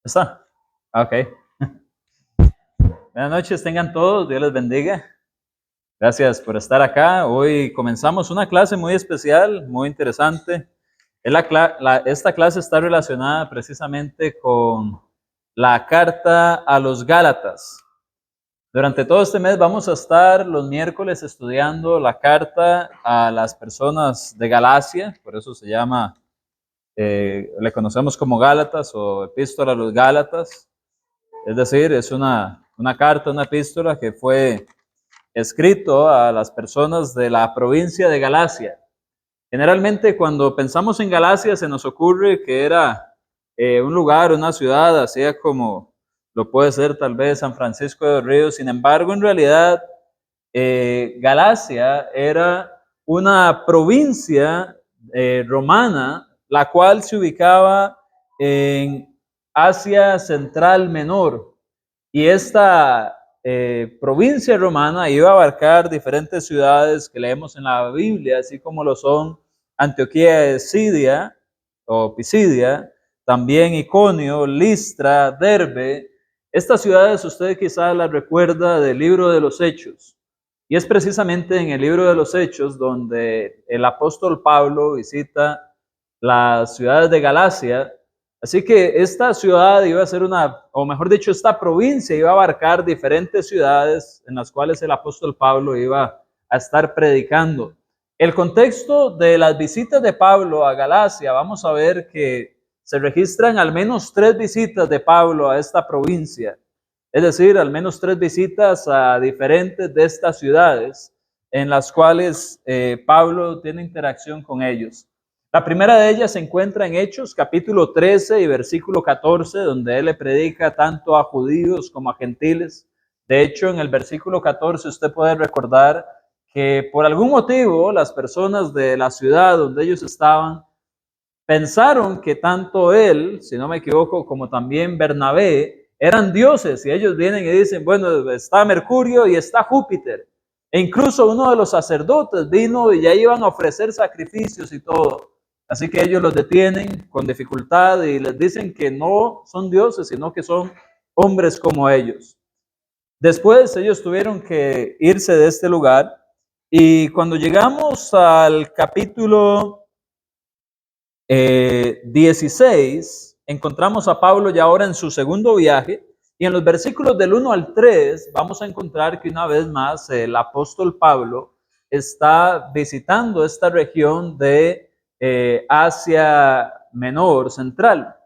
¿Está? Ok. Buenas noches, tengan todos, Dios les bendiga. Gracias por estar acá. Hoy comenzamos una clase muy especial, muy interesante. Esta clase está relacionada precisamente con la carta a los Gálatas. Durante todo este mes vamos a estar los miércoles estudiando la carta a las personas de Galacia, por eso se llama, le conocemos como Gálatas o Epístola a los Gálatas. Es decir, es una carta, una epístola que fue escrito a las personas de la provincia de Galacia. Generalmente cuando pensamos en Galacia se nos ocurre que era un lugar, una ciudad, así como lo puede ser tal vez San Francisco de los Ríos. Sin embargo, en realidad Galacia era una provincia romana, la cual se ubicaba en Asia Central Menor. Y esta provincia romana iba a abarcar diferentes ciudades que leemos en la Biblia, así como lo son Antioquía de Siria o Pisidia, también Iconio, Listra, Derbe. Estas ciudades usted quizás las recuerda del libro de los Hechos. Y es precisamente en el libro de los Hechos donde el apóstol Pablo visita las ciudades de Galacia. Así que esta ciudad iba a ser o mejor dicho, esta provincia iba a abarcar diferentes ciudades en las cuales el apóstol Pablo iba a estar predicando. El contexto de las visitas de Pablo a Galacia, vamos a ver que se registran al menos 3 visitas de Pablo a esta provincia. Es decir, al menos 3 visitas a diferentes de estas ciudades en las cuales Pablo tiene interacción con ellos. La primera de ellas se encuentra en Hechos, capítulo 13 y versículo 14, donde él le predica tanto a judíos como a gentiles. De hecho, en el versículo 14 usted puede recordar que por algún motivo las personas de la ciudad donde ellos estaban pensaron que tanto él, si no me equivoco, como también Bernabé, eran dioses, y ellos vienen y dicen, bueno, está Mercurio y está Júpiter. E incluso uno de los sacerdotes vino y ya iban a ofrecer sacrificios y todo. Así que ellos los detienen con dificultad y les dicen que no son dioses, sino que son hombres como ellos. Después ellos tuvieron que irse de este lugar, y cuando llegamos al capítulo 16, encontramos a Pablo ya ahora en su segundo viaje, y en los versículos del 1 al 3 vamos a encontrar que una vez más el apóstol Pablo está visitando esta región de Asia Menor, Central.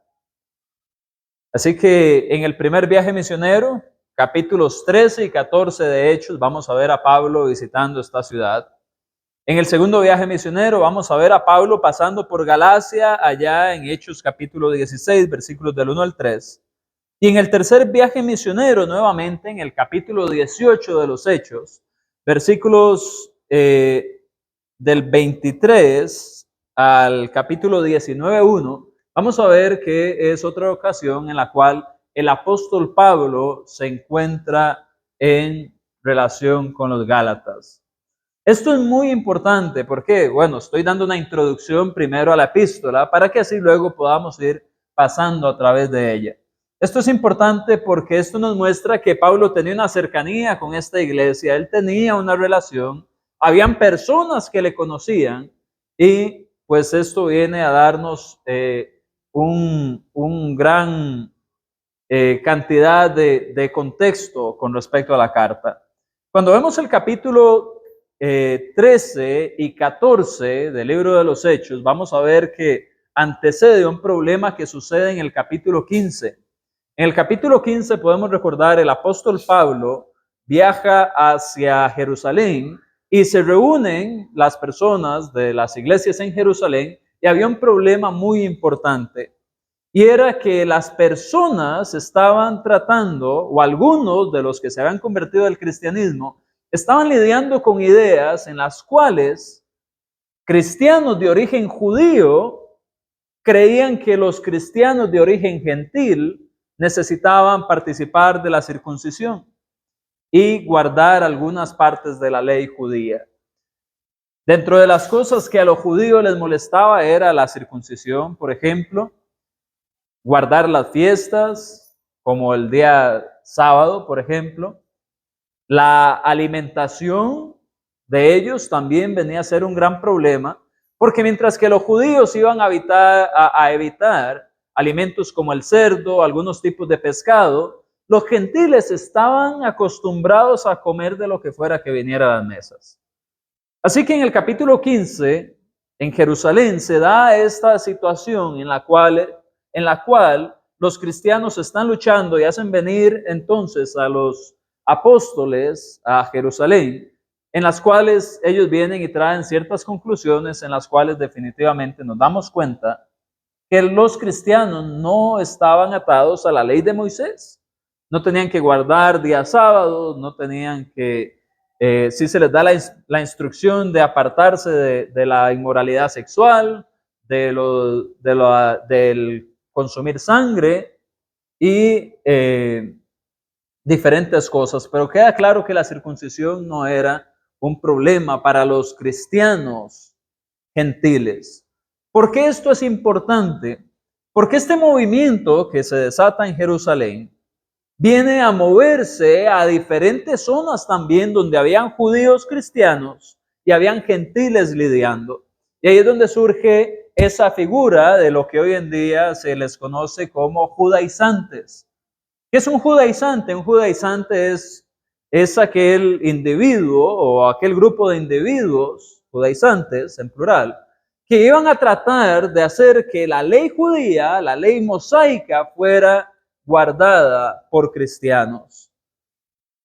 Así que en el primer viaje misionero, capítulos 13 y 14 de Hechos, vamos a ver a Pablo visitando esta ciudad. En el segundo viaje misionero vamos a ver a Pablo pasando por Galacia, allá en Hechos capítulo 16, versículos del 1 al 3. Y en el tercer viaje misionero, nuevamente en el capítulo 18 de los Hechos, versículos del 23 al capítulo 19, 1, vamos a ver que es otra ocasión en la cual el apóstol Pablo se encuentra en relación con los Gálatas. Esto es muy importante porque, bueno, estoy dando una introducción primero a la epístola para que así luego podamos ir pasando a través de ella. Esto es importante porque esto nos muestra que Pablo tenía una cercanía con esta iglesia, él tenía una relación, habían personas que le conocían, y pues esto viene a darnos un gran cantidad de contexto con respecto a la carta. Cuando vemos el capítulo 13 y 14 del libro de los Hechos, vamos a ver que antecede un problema que sucede en el capítulo 15. En el capítulo 15 podemos recordar el apóstol Pablo viaja hacia Jerusalén y se reúnen las personas de las iglesias en Jerusalén, y había un problema muy importante. Y era que las personas estaban tratando, o algunos de los que se habían convertido al cristianismo, estaban lidiando con ideas en las cuales cristianos de origen judío creían que los cristianos de origen gentil necesitaban participar de la circuncisión y guardar algunas partes de la ley judía. Dentro de las cosas que a los judíos les molestaba era la circuncisión, por ejemplo. guardar las fiestas, como el día sábado, por ejemplo. La alimentación de ellos también venía a ser un gran problema, porque mientras que los judíos iban a evitar alimentos como el cerdo, algunos tipos de pescado, los gentiles estaban acostumbrados a comer de lo que fuera que viniera a las mesas. Así que en el capítulo 15, en Jerusalén, se da esta situación en la cual los cristianos están luchando y hacen venir entonces a los apóstoles a Jerusalén, en las cuales ellos vienen y traen ciertas conclusiones en las cuales definitivamente nos damos cuenta que los cristianos no estaban atados a la ley de Moisés. No tenían que guardar días sábados, no tenían que, sí se les da la instrucción de apartarse de la inmoralidad sexual, del consumir sangre y diferentes cosas, pero queda claro que la circuncisión no era un problema para los cristianos gentiles. ¿Por qué esto es importante? Porque este movimiento que se desata en Jerusalén viene a moverse a diferentes zonas también donde habían judíos cristianos y habían gentiles lidiando. Y ahí es donde surge esa figura de lo que hoy en día se les conoce como judaizantes. ¿Qué es un judaizante? Un judaizante es aquel individuo o aquel grupo de individuos, judaizantes en plural, que iban a tratar de hacer que la ley judía, la ley mosaica, fuera guardada por cristianos.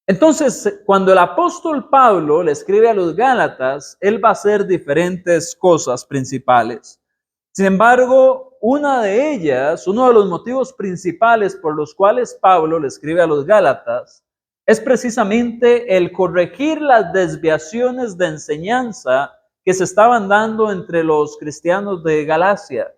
Entonces, cuando el apóstol Pablo le escribe a los Gálatas, él va a hacer diferentes cosas principales. Sin embargo, una de ellas, uno de los motivos principales por los cuales Pablo le escribe a los Gálatas, es precisamente el corregir las desviaciones de enseñanza que se estaban dando entre los cristianos de Galacia.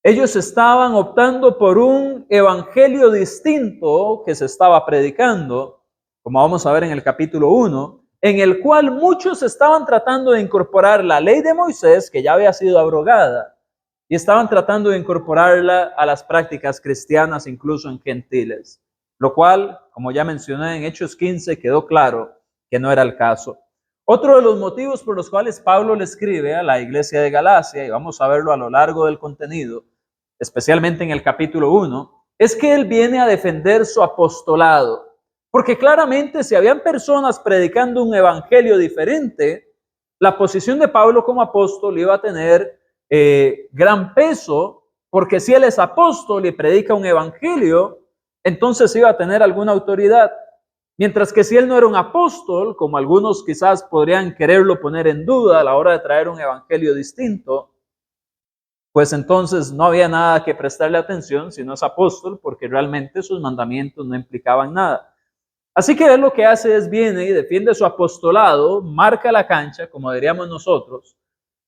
Ellos estaban optando por un evangelio distinto que se estaba predicando, como vamos a ver en el capítulo 1, en el cual muchos estaban tratando de incorporar la ley de Moisés, que ya había sido abrogada, y estaban tratando de incorporarla a las prácticas cristianas, incluso en gentiles, lo cual, como ya mencioné en Hechos 15, quedó claro que no era el caso. Otro de los motivos por los cuales Pablo le escribe a la iglesia de Galacia, y vamos a verlo a lo largo del contenido, especialmente en el capítulo 1, es que él viene a defender su apostolado. Porque claramente si habían personas predicando un evangelio diferente, la posición de Pablo como apóstol iba a tener gran peso, porque si él es apóstol y predica un evangelio, entonces iba a tener alguna autoridad. Mientras que si él no era un apóstol, como algunos quizás podrían quererlo poner en duda a la hora de traer un evangelio distinto, pues entonces no había nada que prestarle atención si no es apóstol, porque realmente sus mandamientos no implicaban nada. Así que él lo que hace es viene y defiende su apostolado, marca la cancha, como diríamos nosotros,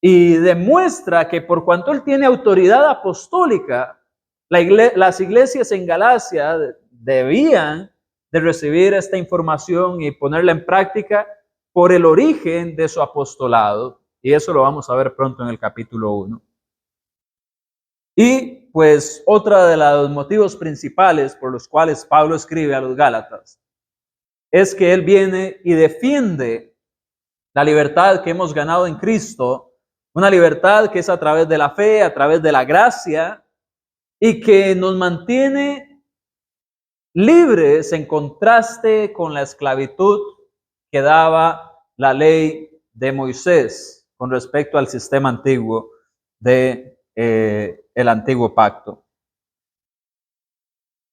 y demuestra que por cuanto él tiene autoridad apostólica, las iglesias en Galacia debían de recibir esta información y ponerla en práctica por el origen de su apostolado. Y eso lo vamos a ver pronto en el capítulo 1. Y pues otra de los motivos principales por los cuales Pablo escribe a los Gálatas es que él viene y defiende la libertad que hemos ganado en Cristo, una libertad que es a través de la fe, a través de la gracia, y que nos mantiene libres en contraste con la esclavitud que daba la ley de Moisés con respecto al sistema antiguo de el antiguo pacto.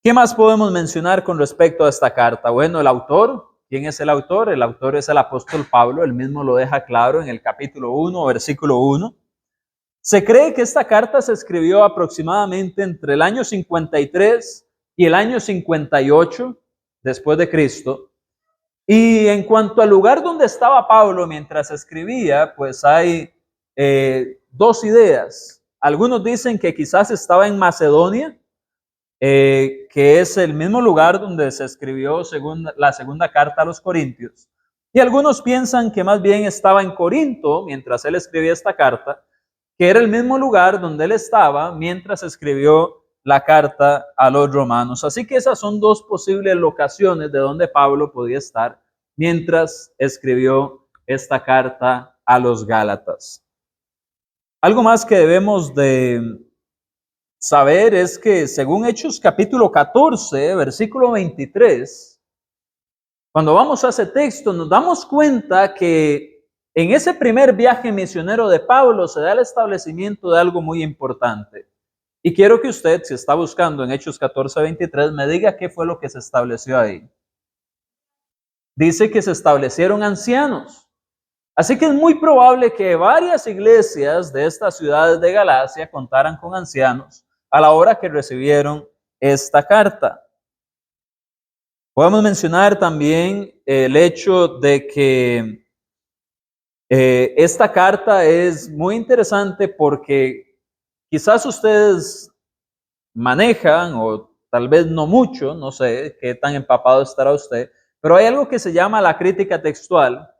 ¿Qué más podemos mencionar con respecto a esta carta? Bueno, el autor. ¿Quién es el autor? El autor es el apóstol Pablo, él mismo lo deja claro en el capítulo 1, versículo 1. Se cree que esta carta se escribió aproximadamente entre el año 53 y el año 58 después de Cristo. Y en cuanto al lugar donde estaba Pablo mientras escribía, pues hay dos ideas. Algunos dicen que quizás estaba en Macedonia, que es el mismo lugar donde se escribió la segunda carta a los Corintios. Y algunos piensan que más bien estaba en Corinto mientras él escribía esta carta, que era el mismo lugar donde él estaba mientras escribió la carta a los romanos. Así que esas son dos posibles locaciones de donde Pablo podía estar mientras escribió esta carta a los Gálatas. Algo más que debemos de saber es que según Hechos capítulo 14, versículo 23, cuando vamos a ese texto nos damos cuenta que en ese primer viaje misionero de Pablo se da el establecimiento de algo muy importante. Y quiero que usted, si está buscando en Hechos 14, 23, me diga qué fue lo que se estableció ahí. Dice que se establecieron ancianos. Así que es muy probable que varias iglesias de estas ciudades de Galacia contaran con ancianos a la hora que recibieron esta carta. Podemos mencionar también el hecho de que esta carta es muy interesante porque quizás ustedes manejan, o tal vez no mucho, no sé qué tan empapado estará usted, pero hay algo que se llama la crítica textual.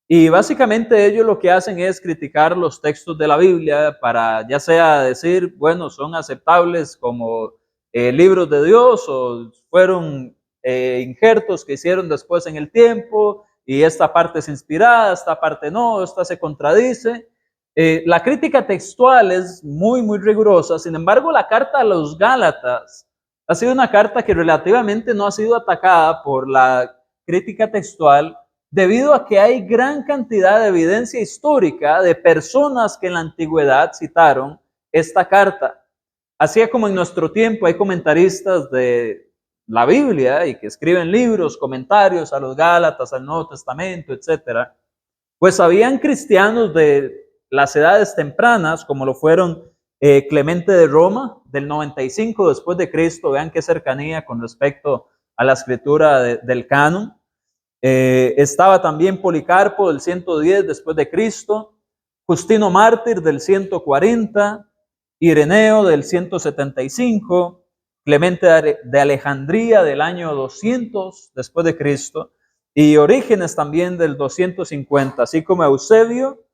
Y básicamente ellos lo que hacen es criticar los textos de la Biblia para ya sea decir, bueno, son aceptables como libros de Dios o fueron injertos que hicieron después en el tiempo y esta parte es inspirada, esta parte no, esta se contradice. La crítica textual es muy rigurosa, sin embargo la carta a los Gálatas ha sido una carta que relativamente no ha sido atacada por la crítica textual, debido a que hay gran cantidad de evidencia histórica de personas que en la antigüedad citaron esta carta. Así como en nuestro tiempo hay comentaristas de la Biblia y que escriben libros, comentarios a los Gálatas, al Nuevo Testamento, etc. Pues habían cristianos de las edades tempranas, como lo fueron Clemente de Roma, del 95 después de Cristo, vean qué cercanía con respecto a la escritura del canon. Estaba también Policarpo del 110 después de Cristo, Justino Mártir del 140, Ireneo del 175, Clemente de Alejandría del año 200 después de Cristo y Orígenes también del 250, así como Eusebio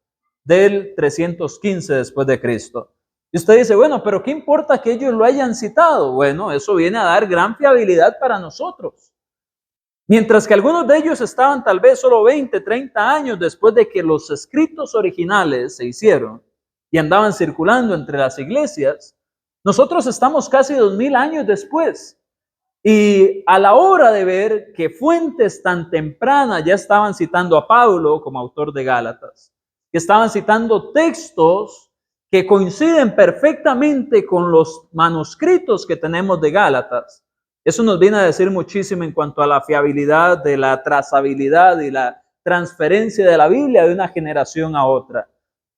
del 315 después de Cristo. Y usted dice, bueno, pero ¿qué importa que ellos lo hayan citado? Bueno, eso viene a dar gran fiabilidad para nosotros. Mientras que algunos de ellos estaban tal vez solo 20, 30 años después de que los escritos originales se hicieron y andaban circulando entre las iglesias, nosotros estamos casi 2000 años después. Y a la hora de ver que fuentes tan tempranas ya estaban citando a Pablo como autor de Gálatas, que estaban citando textos que coinciden perfectamente con los manuscritos que tenemos de Gálatas, eso nos viene a decir muchísimo en cuanto a la fiabilidad de la trazabilidad y la transferencia de la Biblia de una generación a otra.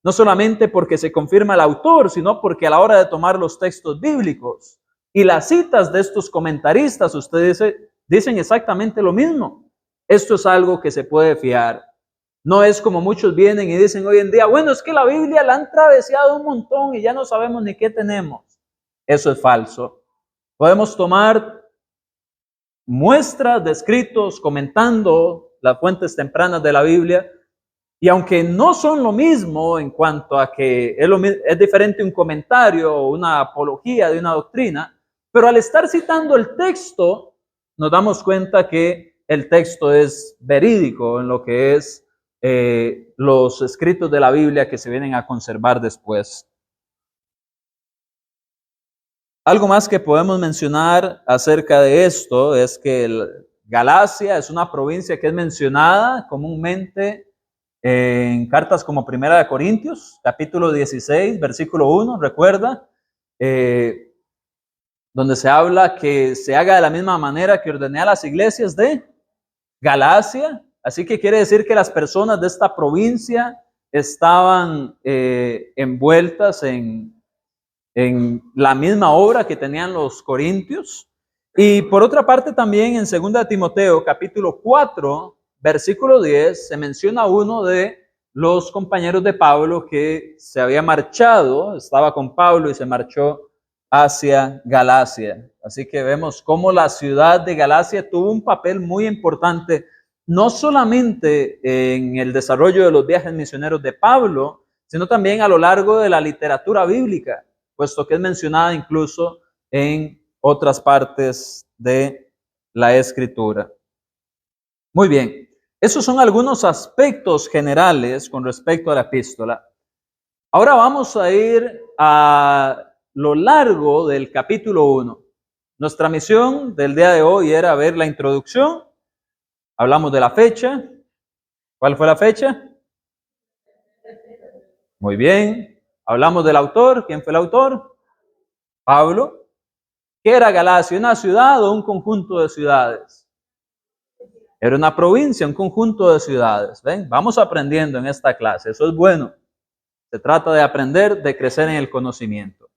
No solamente porque se confirma el autor, sino porque a la hora de tomar los textos bíblicos y las citas de estos comentaristas, ustedes dicen exactamente lo mismo. Esto es algo que se puede fiar. No es como muchos vienen y dicen hoy en día, bueno, es que la Biblia la han traveseado un montón y ya no sabemos ni qué tenemos. Eso es falso. Podemos tomar muestras de escritos comentando las fuentes tempranas de la Biblia, y aunque no son lo mismo en cuanto a que es diferente un comentario o una apología de una doctrina, pero al estar citando el texto, nos damos cuenta que el texto es verídico en lo que es los escritos de la Biblia que se vienen a conservar después. Algo más que podemos mencionar acerca de esto es que Galacia es una provincia que es mencionada comúnmente en cartas como Primera de Corintios, capítulo 16, versículo 1, recuerda, donde se habla que se haga de la misma manera que ordené a las iglesias de Galacia. Así que quiere decir que las personas de esta provincia estaban envueltas en la misma obra que tenían los corintios. Y por otra parte también en 2 Timoteo capítulo 4, versículo 10, se menciona uno de los compañeros de Pablo que se había marchado, estaba con Pablo y se marchó hacia Galacia. Así que vemos cómo la ciudad de Galacia tuvo un papel muy importante, no solamente en el desarrollo de los viajes misioneros de Pablo, sino también a lo largo de la literatura bíblica, puesto que es mencionada incluso en otras partes de la Escritura. Muy bien, esos son algunos aspectos generales con respecto a la epístola. Ahora vamos a ir a lo largo del capítulo 1. Nuestra misión del día de hoy era ver la introducción. Hablamos de la fecha. ¿Cuál fue la fecha? Muy bien. Hablamos del autor. ¿Quién fue el autor? Pablo. ¿Qué era Galacia? ¿Una ciudad o un conjunto de ciudades? Era una provincia, un conjunto de ciudades. ¿Ven? Vamos aprendiendo en esta clase. Eso es bueno. Se trata de aprender, de crecer en el conocimiento.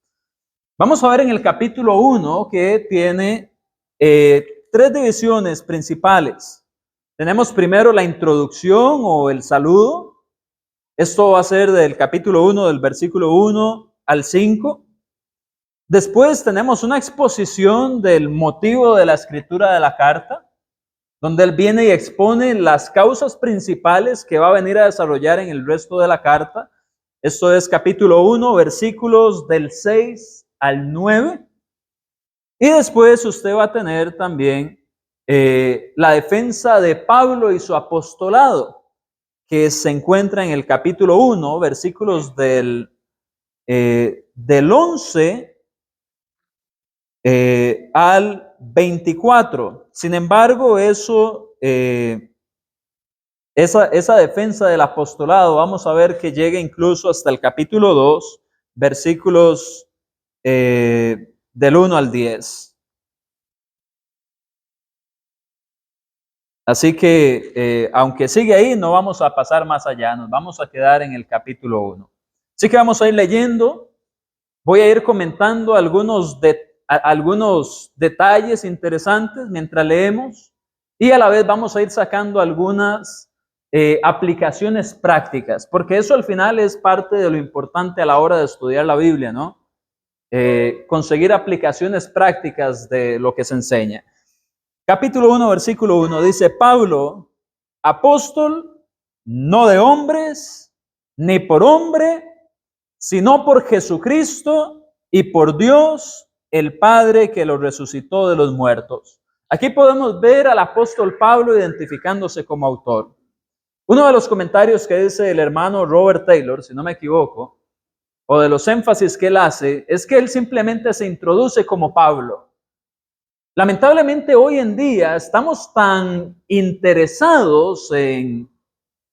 Vamos a ver en el capítulo 1 que tiene tres divisiones principales. Tenemos primero la introducción o el saludo. Esto va a ser del capítulo 1, del versículo 1 al 5. Después tenemos una exposición del motivo de la escritura de la carta, donde él viene y expone las causas principales que va a venir a desarrollar en el resto de la carta. Esto es capítulo 1, versículos del 6 al 9. Y después usted va a tener también la defensa de Pablo y su apostolado, que se encuentra en el capítulo 1, versículos del 11 al 24. Sin embargo, esa defensa del apostolado, vamos a ver que llega incluso hasta el capítulo 2, versículos del 1 al 10. Así que, aunque sigue ahí, no vamos a pasar más allá, nos vamos a quedar en el capítulo 1. Así que vamos a ir leyendo, voy a ir comentando algunos detalles interesantes mientras leemos y a la vez vamos a ir sacando algunas aplicaciones prácticas, porque eso al final es parte de lo importante a la hora de estudiar la Biblia, ¿no? Conseguir aplicaciones prácticas de lo que se enseña. Capítulo 1, versículo 1 dice: Pablo, apóstol, no de hombres, ni por hombre, sino por Jesucristo y por Dios, el Padre que lo resucitó de los muertos. Aquí podemos ver al apóstol Pablo identificándose como autor. Uno de los comentarios que dice el hermano Robert Taylor, si no me equivoco, o de los énfasis que él hace, es que él simplemente se introduce como Pablo. Lamentablemente hoy en día estamos tan interesados en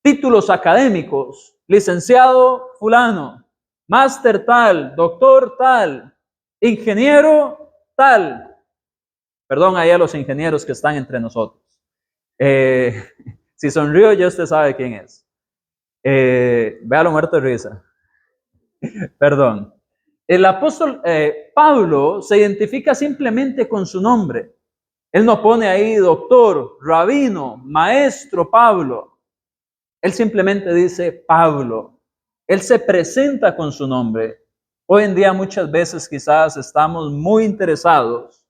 títulos académicos, licenciado fulano, máster tal, doctor tal, ingeniero tal. Perdón ahí a los ingenieros que están entre nosotros. Si sonrío ya usted sabe quién es. Véalo muerto de risa. Perdón. El apóstol Pablo se identifica simplemente con su nombre. Él no pone ahí doctor, rabino, maestro Pablo. Él simplemente dice Pablo. Él se presenta con su nombre. Hoy en día muchas veces quizás estamos muy interesados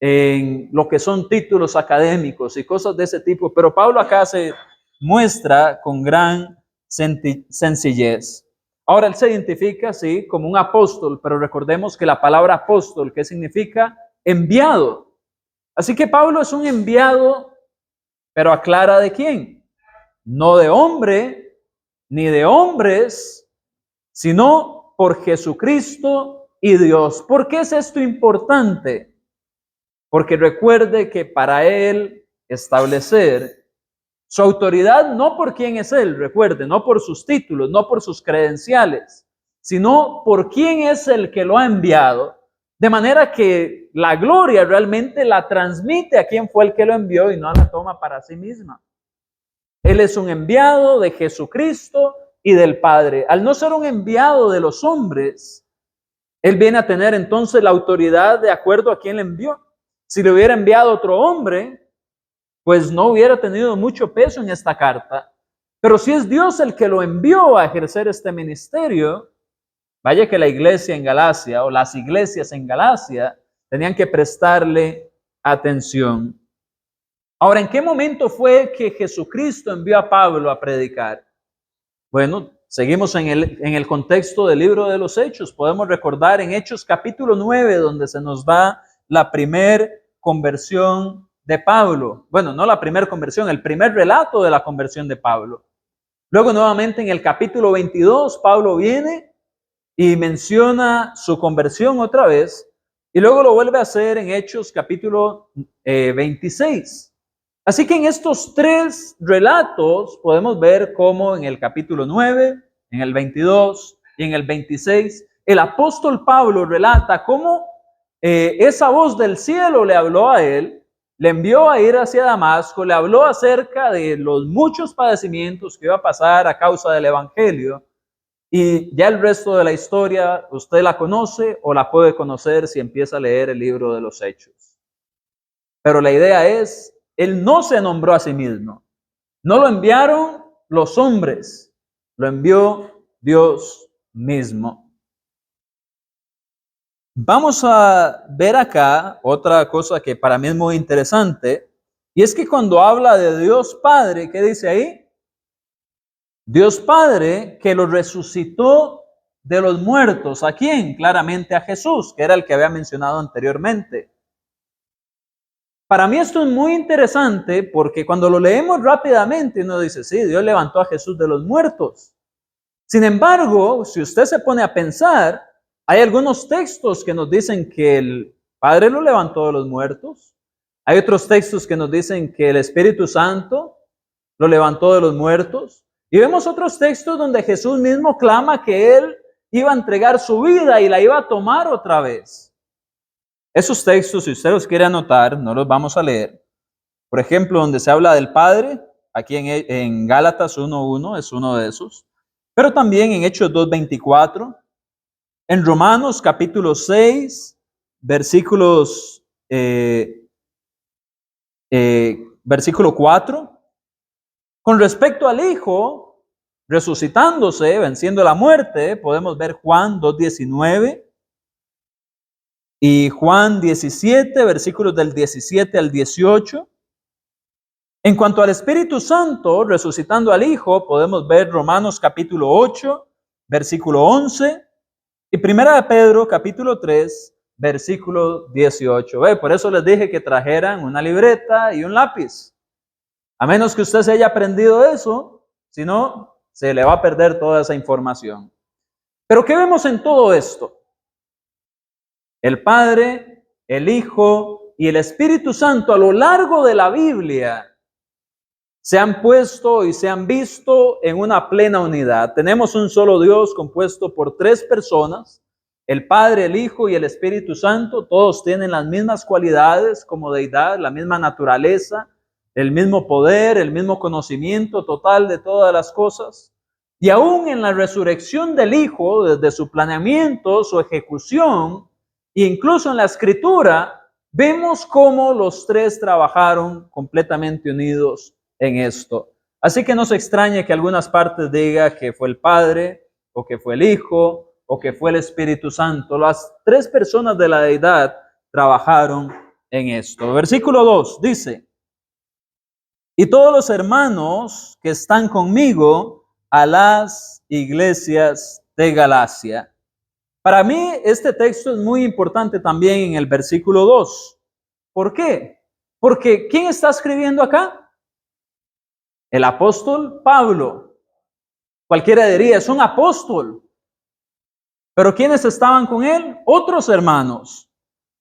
en lo que son títulos académicos y cosas de ese tipo, pero Pablo acá se muestra con gran sencillez. Ahora él se identifica, sí, como un apóstol, pero recordemos que la palabra apóstol, ¿qué significa? Enviado. Así que Pablo es un enviado, pero aclara de quién. No de hombre, ni de hombres, sino por Jesucristo y Dios. ¿Por qué es esto importante? Porque recuerde que para él establecer su autoridad no por quién es él, recuerde, no por sus títulos, no por sus credenciales, sino por quién es el que lo ha enviado, de manera que la gloria realmente la transmite a quien fue el que lo envió y no la toma para sí misma. Él es un enviado de Jesucristo y del Padre. Al no ser un enviado de los hombres, él viene a tener entonces la autoridad de acuerdo a quien le envió. Si le hubiera enviado otro hombre, pues no hubiera tenido mucho peso en esta carta. Pero si es Dios el que lo envió a ejercer este ministerio, vaya que la iglesia en Galacia o las iglesias en Galacia tenían que prestarle atención. Ahora, ¿en qué momento fue que Jesucristo envió a Pablo a predicar? Bueno, Seguimos en el contexto del libro de los Hechos. Podemos recordar en Hechos capítulo 9, donde se nos da la primer conversión de Pablo. Bueno, no la primer conversión, el primer relato de la conversión de Pablo. Luego nuevamente en el capítulo 22, Pablo viene y menciona su conversión otra vez, y luego lo vuelve a hacer en Hechos capítulo 26. Así que en estos tres relatos podemos ver cómo en el capítulo 9, en el 22 y en el 26, el apóstol Pablo relata cómo esa voz del cielo le habló a él, le envió a ir hacia Damasco, le habló acerca de los muchos padecimientos que iba a pasar a causa del evangelio, y ya el resto de la historia usted la conoce o la puede conocer si empieza a leer el libro de los Hechos. Pero la idea es, él no se nombró a sí mismo. No lo enviaron los hombres, lo envió Dios mismo. Vamos a ver acá otra cosa que para mí es muy interesante, y es que cuando habla de Dios Padre, ¿qué dice ahí? Dios Padre que lo resucitó de los muertos. ¿A quién? Claramente a Jesús, que era el que había mencionado anteriormente. Para mí esto es muy interesante porque cuando lo leemos rápidamente uno dice, sí, Dios levantó a Jesús de los muertos. Sin embargo, si usted se pone a pensar, hay algunos textos que nos dicen que el Padre lo levantó de los muertos. Hay otros textos que nos dicen que el Espíritu Santo lo levantó de los muertos. Y vemos otros textos donde Jesús mismo clama que Él iba a entregar su vida y la iba a tomar otra vez. Esos textos, si usted los quiere anotar, no los vamos a leer. Por ejemplo, donde se habla del Padre, aquí en Gálatas 1:1 es uno de esos. Pero también en Hechos 2:24, en Romanos capítulo 6, versículo 4. Con respecto al Hijo, resucitándose, venciendo la muerte, podemos ver Juan 2:19 y Juan 17, versículos del 17 al 18. En cuanto al Espíritu Santo, resucitando al Hijo, podemos ver Romanos capítulo 8, versículo 11, y Primera de Pedro capítulo 3, versículo 18. Por eso les dije que trajeran una libreta y un lápiz. A menos que usted se haya aprendido eso, si no, se le va a perder toda esa información. Pero ¿qué vemos en todo esto? El Padre, el Hijo y el Espíritu Santo a lo largo de la Biblia se han puesto y se han visto en una plena unidad. Tenemos un solo Dios compuesto por tres personas, el Padre, el Hijo y el Espíritu Santo. Todos tienen las mismas cualidades como deidad, la misma naturaleza, el mismo poder, el mismo conocimiento total de todas las cosas. Y aún en la resurrección del Hijo, desde su planeamiento, su ejecución, e incluso en la Escritura, vemos cómo los tres trabajaron completamente unidos en esto. Así que no se extrañe que algunas partes diga que fue el Padre, o que fue el Hijo, o que fue el Espíritu Santo. Las tres personas de la deidad trabajaron en esto. Versículo 2 dice, y todos los hermanos que están conmigo a las iglesias de Galacia. Para mí este texto es muy importante también en el versículo 2. ¿Por qué? Porque ¿quién está escribiendo acá? El apóstol Pablo. Cualquiera diría, es un apóstol. Pero ¿quiénes estaban con él? Otros hermanos.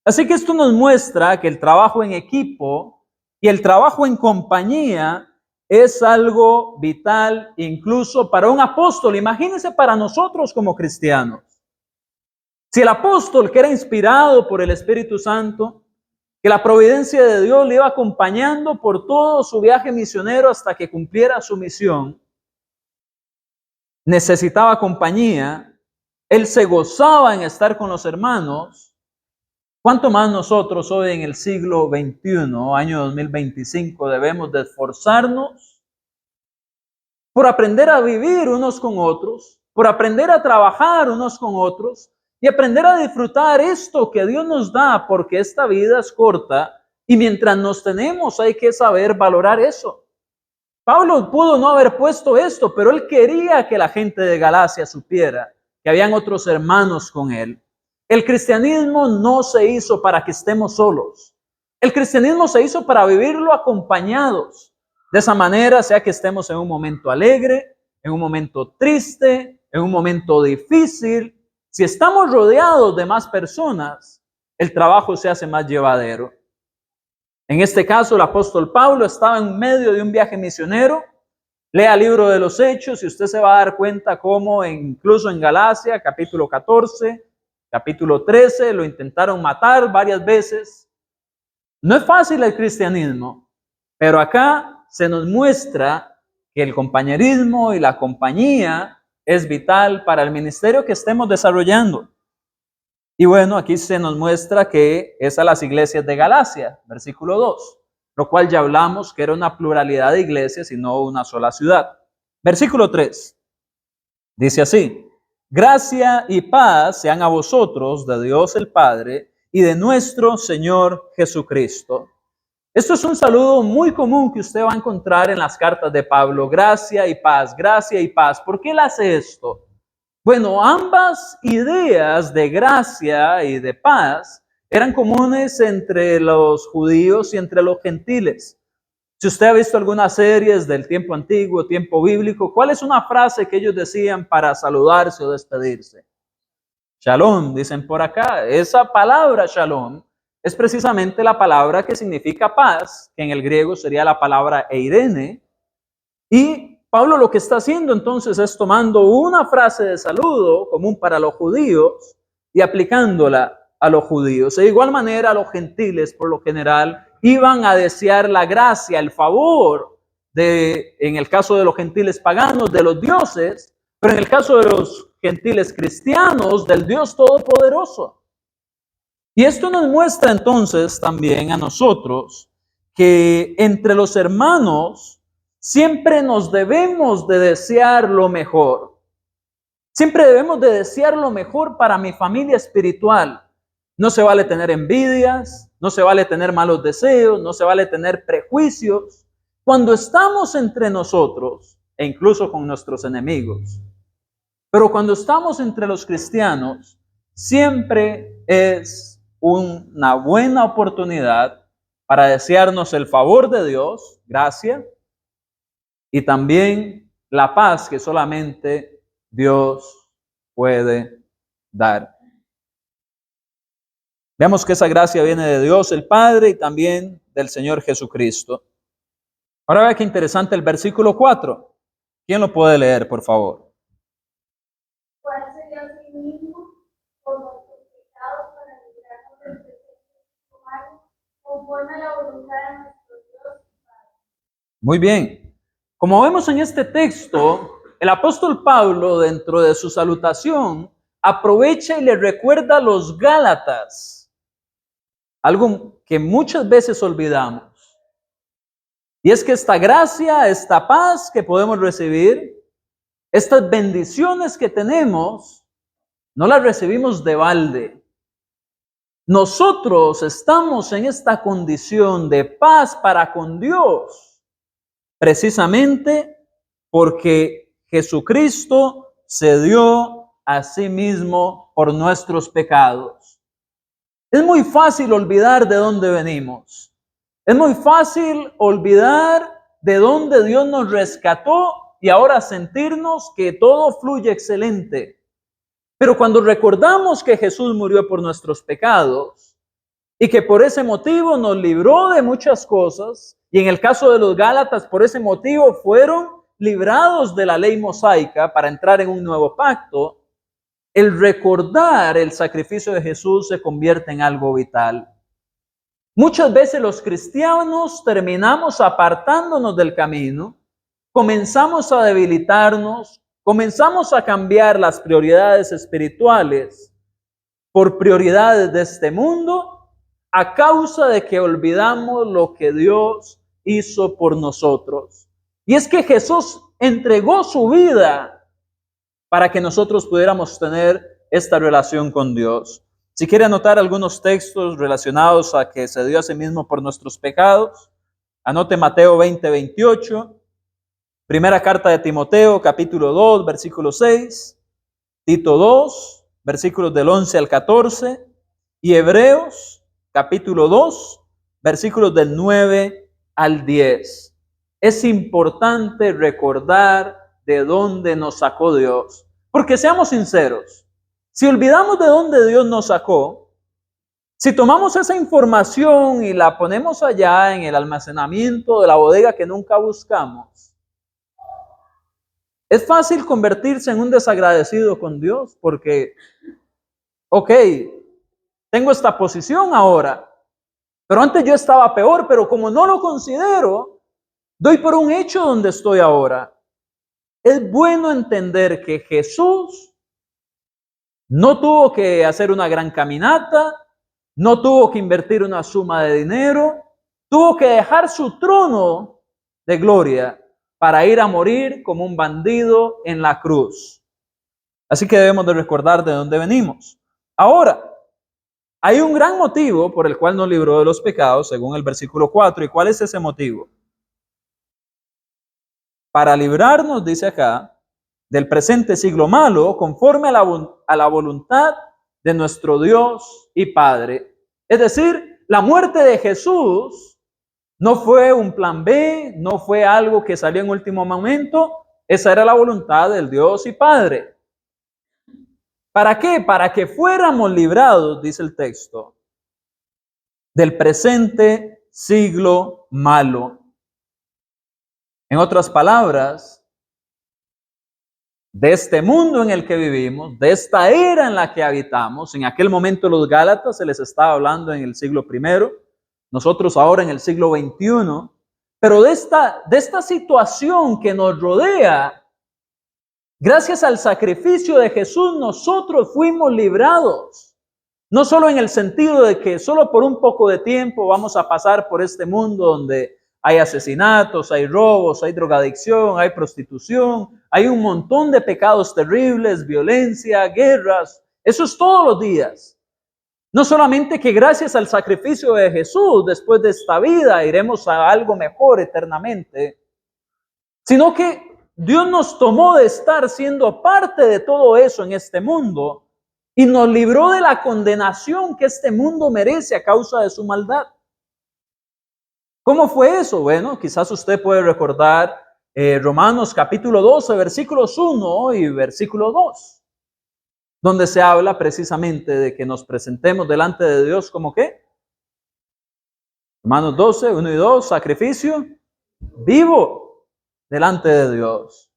Así que esto nos muestra que el trabajo en equipo y el trabajo en compañía es algo vital incluso para un apóstol. Imagínense para nosotros como cristianos. Si el apóstol, que era inspirado por el Espíritu Santo, que la providencia de Dios le iba acompañando por todo su viaje misionero hasta que cumpliera su misión, necesitaba compañía, él se gozaba en estar con los hermanos. ¿Cuánto más nosotros hoy en el siglo XXI, año 2025, debemos de esforzarnos por aprender a vivir unos con otros, por aprender a trabajar unos con otros y aprender a disfrutar esto que Dios nos da, porque esta vida es corta y mientras nos tenemos hay que saber valorar eso. Pablo pudo no haber puesto esto, pero él quería que la gente de Galacia supiera que habían otros hermanos con él. El cristianismo no se hizo para que estemos solos. El cristianismo se hizo para vivirlo acompañados. De esa manera, sea que estemos en un momento alegre, en un momento triste, en un momento difícil, si estamos rodeados de más personas, el trabajo se hace más llevadero. En este caso, el apóstol Pablo estaba en medio de un viaje misionero. Lea el libro de los Hechos y usted se va a dar cuenta cómo incluso en Galacia, capítulo 14, capítulo 13, lo intentaron matar varias veces. No es fácil el cristianismo, pero acá se nos muestra que el compañerismo y la compañía es vital para el ministerio que estemos desarrollando. Y bueno, aquí se nos muestra que es a las iglesias de Galacia, versículo 2, lo cual ya hablamos que era una pluralidad de iglesias y no una sola ciudad. Versículo 3, dice así: gracia y paz sean a vosotros de Dios el Padre y de nuestro Señor Jesucristo. Esto es un saludo muy común que usted va a encontrar en las cartas de Pablo, gracia y paz, gracia y paz. ¿Por qué él hace esto? Bueno, ambas ideas de gracia y de paz eran comunes entre los judíos y entre los gentiles. Si usted ha visto algunas series del tiempo antiguo, tiempo bíblico, ¿cuál es una frase que ellos decían para saludarse o despedirse? Shalom, dicen por acá. Esa palabra shalom es precisamente la palabra que significa paz, que en el griego sería la palabra eirene. Y Pablo lo que está haciendo entonces es tomando una frase de saludo común para los judíos y aplicándola a los judíos. De igual manera, los gentiles, por lo general, iban a desear la gracia, el favor en el caso de los gentiles paganos, de los dioses, pero en el caso de los gentiles cristianos, del Dios Todopoderoso. Y esto nos muestra entonces también a nosotros que entre los hermanos siempre nos debemos de desear lo mejor. Siempre debemos de desear lo mejor para mi familia espiritual. No se vale tener envidias, no se vale tener malos deseos, no se vale tener prejuicios. Cuando estamos entre nosotros, e incluso con nuestros enemigos, pero cuando estamos entre los cristianos, siempre es una buena oportunidad para desearnos el favor de Dios, gracia, y también la paz que solamente Dios puede dar. Veamos que esa gracia viene de Dios el Padre y también del Señor Jesucristo. Ahora vea qué interesante el versículo 4. ¿Quién lo puede leer, por favor? ¿Cuál sería el mismo por nuestros pecados para librarnos del presente humano, conforme a la voluntad de nuestro Dios y Padre? Muy bien. Como vemos en este texto, el apóstol Pablo, dentro de su salutación, aprovecha y le recuerda a los Gálatas algo que muchas veces olvidamos. Y es que esta gracia, esta paz que podemos recibir, estas bendiciones que tenemos, no las recibimos de balde. Nosotros estamos en esta condición de paz para con Dios, precisamente porque Jesucristo se dio a sí mismo por nuestros pecados. Es muy fácil olvidar de dónde venimos. Es muy fácil olvidar de dónde Dios nos rescató y ahora sentirnos que todo fluye excelente. Pero cuando recordamos que Jesús murió por nuestros pecados y que por ese motivo nos libró de muchas cosas, y en el caso de los Gálatas, por ese motivo fueron librados de la ley mosaica para entrar en un nuevo pacto, el recordar el sacrificio de Jesús se convierte en algo vital. Muchas veces los cristianos terminamos apartándonos del camino, comenzamos a debilitarnos, comenzamos a cambiar las prioridades espirituales por prioridades de este mundo a causa de que olvidamos lo que Dios hizo por nosotros. Y es que Jesús entregó su vida para que nosotros pudiéramos tener esta relación con Dios. Si quiere anotar algunos textos relacionados a que se dio a sí mismo por nuestros pecados, anote Mateo 20:28, Primera carta de Timoteo, capítulo 2, versículo 6, Tito 2, versículos del 11 al 14, y Hebreos, capítulo 2, versículos del 9 al 10. Es importante recordar de dónde nos sacó Dios, porque seamos sinceros, si olvidamos de dónde Dios nos sacó, si tomamos esa información y la ponemos allá en el almacenamiento de la bodega que nunca buscamos, es fácil convertirse en un desagradecido con Dios porque, ok, tengo esta posición ahora, pero antes yo estaba peor, pero como no lo considero, doy por un hecho donde estoy ahora. Es bueno entender que Jesús no tuvo que hacer una gran caminata, no tuvo que invertir una suma de dinero, tuvo que dejar su trono de gloria para ir a morir como un bandido en la cruz. Así que debemos de recordar de dónde venimos. Ahora, hay un gran motivo por el cual nos libró de los pecados, según el versículo 4. ¿Y cuál es ese motivo? Para librarnos, dice acá, del presente siglo malo, conforme a la voluntad de nuestro Dios y Padre. Es decir, la muerte de Jesús no fue un plan B, no fue algo que salió en último momento. Esa era la voluntad del Dios y Padre. ¿Para qué? Para que fuéramos librados, dice el texto, del presente siglo malo. En otras palabras, de este mundo en el que vivimos, de esta era en la que habitamos. En aquel momento los Gálatas se les estaba hablando en el siglo I, nosotros ahora en el siglo XXI, pero de esta situación que nos rodea, gracias al sacrificio de Jesús, nosotros fuimos librados. No solo en el sentido de que solo por un poco de tiempo vamos a pasar por este mundo donde hay asesinatos, hay robos, hay drogadicción, hay prostitución, hay un montón de pecados terribles, violencia, guerras. Eso es todos los días. No solamente que gracias al sacrificio de Jesús, después de esta vida, iremos a algo mejor eternamente, sino que Dios nos tomó de estar siendo parte de todo eso en este mundo y nos libró de la condenación que este mundo merece a causa de su maldad. ¿Cómo fue eso? Bueno, quizás usted puede recordar Romanos capítulo 12, versículos 1 y versículo 2, donde se habla precisamente de que nos presentemos delante de Dios como ¿qué? Romanos 12, 1 y 2, sacrificio vivo delante de Dios.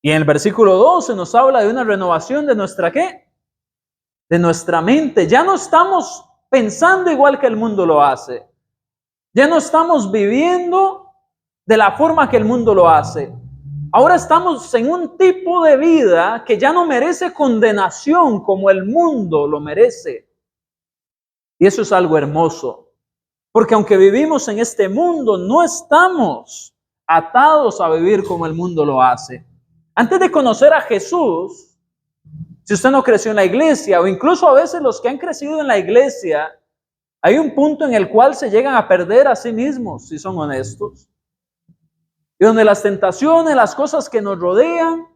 Y en el versículo 12 nos habla de una renovación de nuestra ¿qué? De nuestra mente. Ya no estamos pensando igual que el mundo lo hace. Ya no estamos viviendo de la forma que el mundo lo hace. Ahora estamos en un tipo de vida que ya no merece condenación como el mundo lo merece. Y eso es algo hermoso. Porque aunque vivimos en este mundo, no estamos atados a vivir como el mundo lo hace. Antes de conocer a Jesús, si usted no creció en la iglesia, o incluso a veces los que han crecido en la iglesia, hay un punto en el cual se llegan a perder a sí mismos, si son honestos. Y donde las tentaciones, las cosas que nos rodean,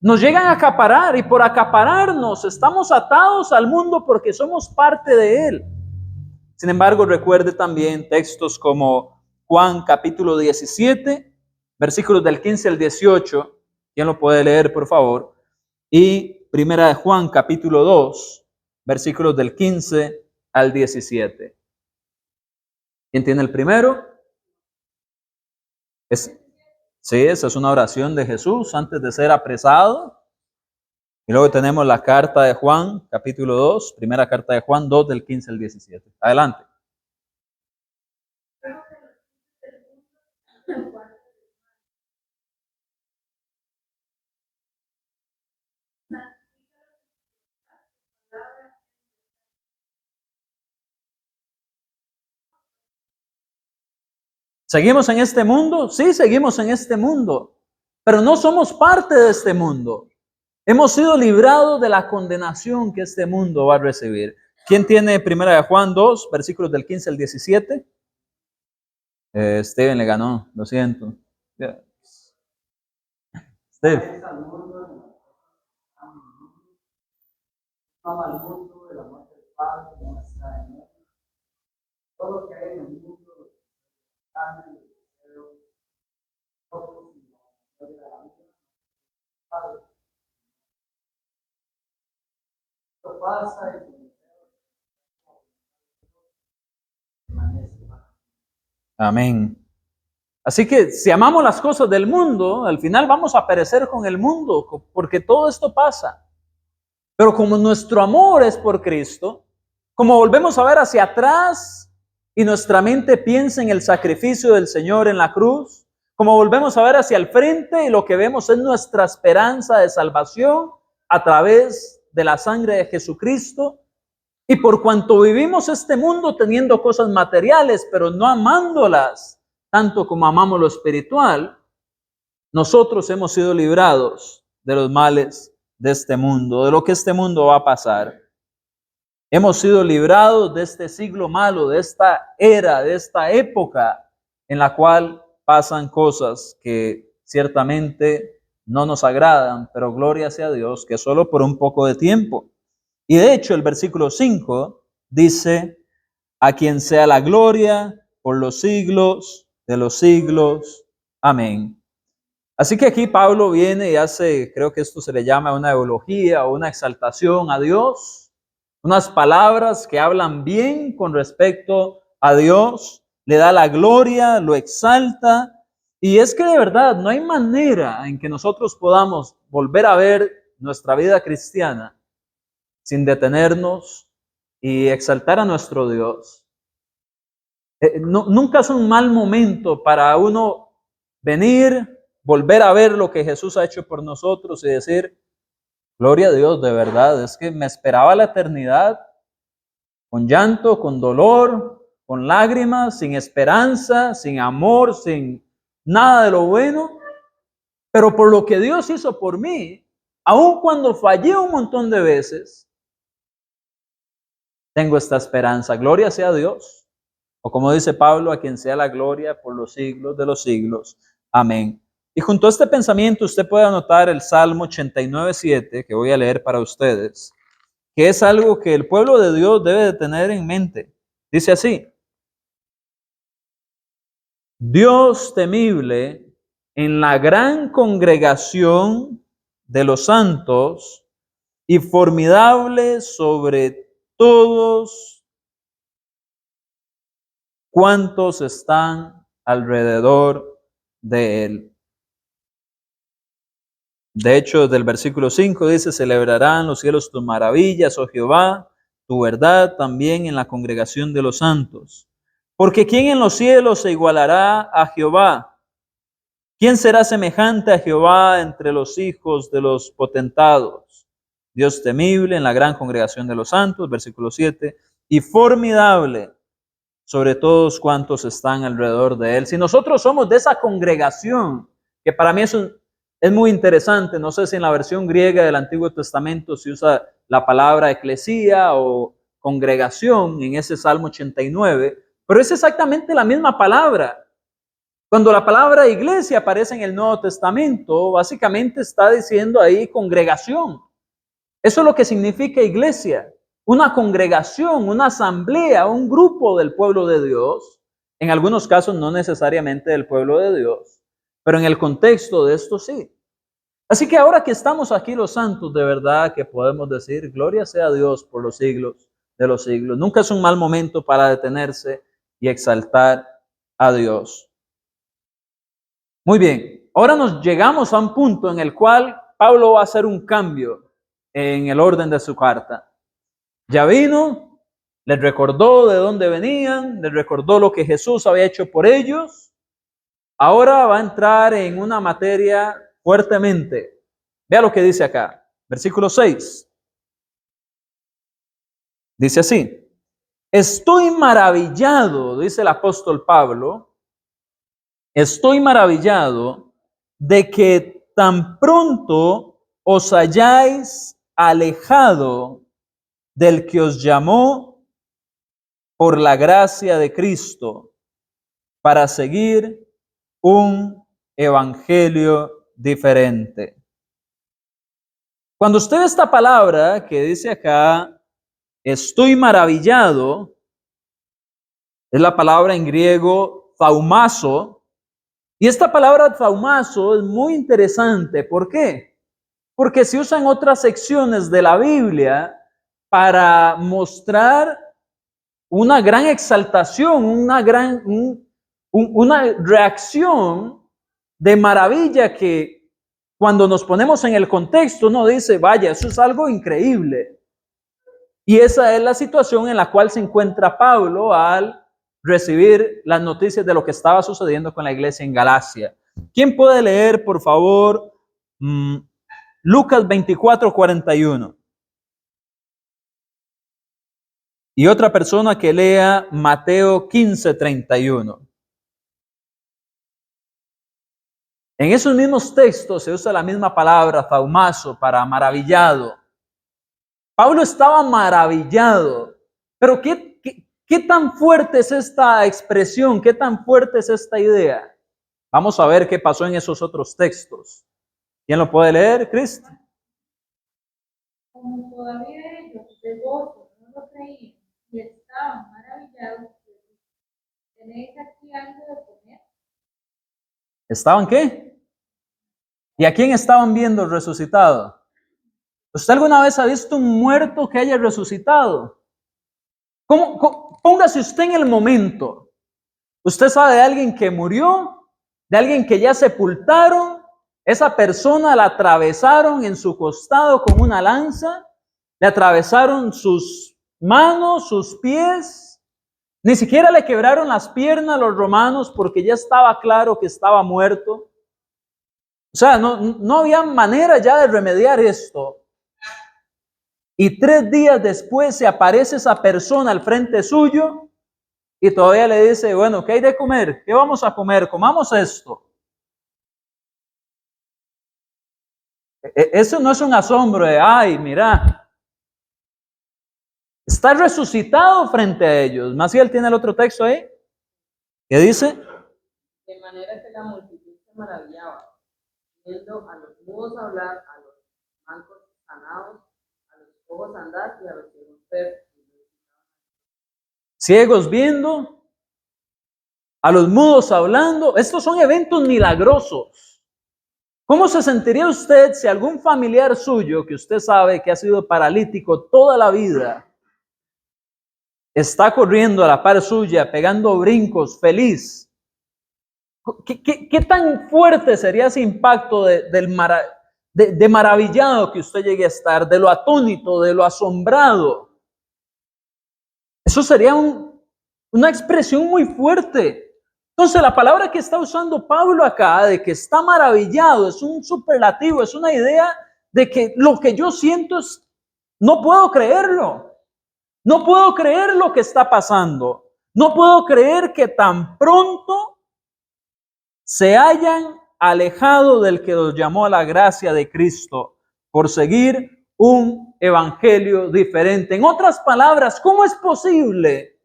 nos llegan a acaparar, y por acapararnos estamos atados al mundo porque somos parte de él. Sin embargo, recuerde también textos como Juan capítulo 17, versículos del 15 al 18. ¿Quién lo puede leer, por favor? Y Primera de Juan capítulo 2, versículos del 15 al 17. ¿Quién tiene el primero? Sí, esa es una oración de Jesús antes de ser apresado. Y luego tenemos la carta de Juan, capítulo 2, primera carta de Juan 2, del 15 al 17. Adelante. ¿Seguimos en este mundo? Sí, seguimos en este mundo, pero no somos parte de este mundo. Hemos sido librados de la condenación que este mundo va a recibir. ¿Quién tiene Primera de Juan 2, versículos del 15 al 17? Steven le ganó, lo siento. Ya. Steve. Amén. Así que si amamos las cosas del mundo, al final vamos a perecer con el mundo, porque todo esto pasa. Pero como nuestro amor es por Cristo, como volvemos a ver hacia atrás y nuestra mente piensa en el sacrificio del Señor en la cruz, como volvemos a ver hacia el frente y lo que vemos es nuestra esperanza de salvación a través de la sangre de Jesucristo, y por cuanto vivimos este mundo teniendo cosas materiales, pero no amándolas tanto como amamos lo espiritual, nosotros hemos sido librados de los males de este mundo, de lo que este mundo va a pasar. Hemos sido librados de este siglo malo, de esta era, de esta época en la cual pasan cosas que ciertamente no nos agradan, pero gloria sea a Dios que solo por un poco de tiempo. Y de hecho el versículo 5 dice, a quien sea la gloria por los siglos de los siglos. Amén. Así que aquí Pablo viene y hace, creo que esto se le llama una eulogía o una exaltación a Dios, unas palabras que hablan bien con respecto a Dios, le da la gloria, lo exalta, y es que de verdad no hay manera en que nosotros podamos volver a ver nuestra vida cristiana sin detenernos y exaltar a nuestro Dios. Nunca es un mal momento para uno venir, volver a ver lo que Jesús ha hecho por nosotros y decir, gloria a Dios, de verdad, es que me esperaba la eternidad con llanto, con dolor, con lágrimas, sin esperanza, sin amor, sin nada de lo bueno, pero por lo que Dios hizo por mí, aun cuando fallé un montón de veces, tengo esta esperanza. Gloria sea a Dios. O como dice Pablo, a quien sea la gloria por los siglos de los siglos. Amén. Y junto a este pensamiento usted puede anotar el Salmo 89:7, que voy a leer para ustedes, que es algo que el pueblo de Dios debe de tener en mente. Dice así: Dios temible en la gran congregación de los santos y formidable sobre todos cuantos están alrededor de él. De hecho, del versículo 5 dice, celebrarán los cielos tus maravillas, oh Jehová, tu verdad también en la congregación de los santos. Porque ¿quién en los cielos se igualará a Jehová? ¿Quién será semejante a Jehová entre los hijos de los potentados? Dios temible en la gran congregación de los santos, versículo 7, y formidable sobre todos cuantos están alrededor de él. Si nosotros somos de esa congregación, que para mí es muy interesante, no sé si en la versión griega del Antiguo Testamento se usa la palabra eclesía o congregación en ese Salmo 89, pero es exactamente la misma palabra. Cuando la palabra iglesia aparece en el Nuevo Testamento, básicamente está diciendo ahí congregación. Eso es lo que significa iglesia. Una congregación, una asamblea, un grupo del pueblo de Dios. En algunos casos no necesariamente del pueblo de Dios, pero en el contexto de esto sí. Así que ahora que estamos aquí los santos, de verdad que podemos decir, gloria sea a Dios por los siglos de los siglos. Nunca es un mal momento para detenerse y exaltar a Dios. Muy bien, ahora nos llegamos a un punto en el cual Pablo va a hacer un cambio en el orden de su carta. Ya vino, les recordó de dónde venían, les recordó lo que Jesús había hecho por ellos. Ahora va a entrar en una materia fuertemente. Vea lo que dice acá, versículo 6. Dice así: estoy maravillado, dice el apóstol Pablo, estoy maravillado de que tan pronto os hayáis alejado del que os llamó por la gracia de Cristo para seguir un evangelio diferente. Cuando usted ve esta palabra que dice acá, estoy maravillado, es la palabra en griego thaumazo, y esta palabra thaumazo es muy interesante. ¿Por qué? Porque se usa en otras secciones de la Biblia para mostrar una gran exaltación, una reacción de maravilla que cuando nos ponemos en el contexto uno dice, vaya, eso es algo increíble. Y esa es la situación en la cual se encuentra Pablo al recibir las noticias de lo que estaba sucediendo con la iglesia en Galacia. ¿Quién puede leer, por favor, Lucas 24:41? Y otra persona que lea Mateo 15:31. En esos mismos textos se usa la misma palabra, thaumazo, para maravillado. Pablo estaba maravillado, pero ¿qué tan fuerte es esta expresión? ¿Qué tan fuerte es esta idea? Vamos a ver qué pasó en esos otros textos. ¿Quién lo puede leer, Cristo? Como todavía ellos de gozo no lo creían y estaban maravillados, ¿tenéis aquí algo de comer? ¿Estaban qué? ¿Y a quién estaban viendo resucitado? ¿Usted alguna vez ha visto un muerto que haya resucitado? Póngase usted en el momento. Usted sabe de alguien que murió, de alguien que ya sepultaron, esa persona la atravesaron en su costado con una lanza, le atravesaron sus manos, sus pies, ni siquiera le quebraron las piernas a los romanos porque ya estaba claro que estaba muerto. O sea, no había manera ya de remediar esto. Y 3 días después se aparece esa persona al frente suyo y todavía le dice, bueno, ¿qué hay de comer? ¿Qué vamos a comer? Comamos esto. Eso no es un asombro de, ay, mira, está resucitado frente a ellos. Maciel tiene el otro texto ahí. ¿Qué dice? De manera que la multitud se maravillaba, viendo a los mudos hablar, a los mancos sanados, a los cojos andar y a los ciegos ver. Ciegos viendo, a los mudos hablando. Estos son eventos milagrosos. ¿Cómo se sentiría usted si algún familiar suyo que usted sabe que ha sido paralítico toda la vida está corriendo a la par suya, pegando brincos, feliz? ¿Qué tan fuerte sería ese impacto de maravillado que usted llegue a estar, de lo atónito, de lo asombrado? Eso sería una expresión muy fuerte. Entonces la palabra que está usando Pablo acá, de que está maravillado, es un superlativo, es una idea de que lo que yo siento es, no puedo creerlo. No puedo creer lo que está pasando. No puedo creer que tan pronto se hayan alejado del que los llamó a la gracia de Cristo por seguir un evangelio diferente. En otras palabras, ¿cómo es posible?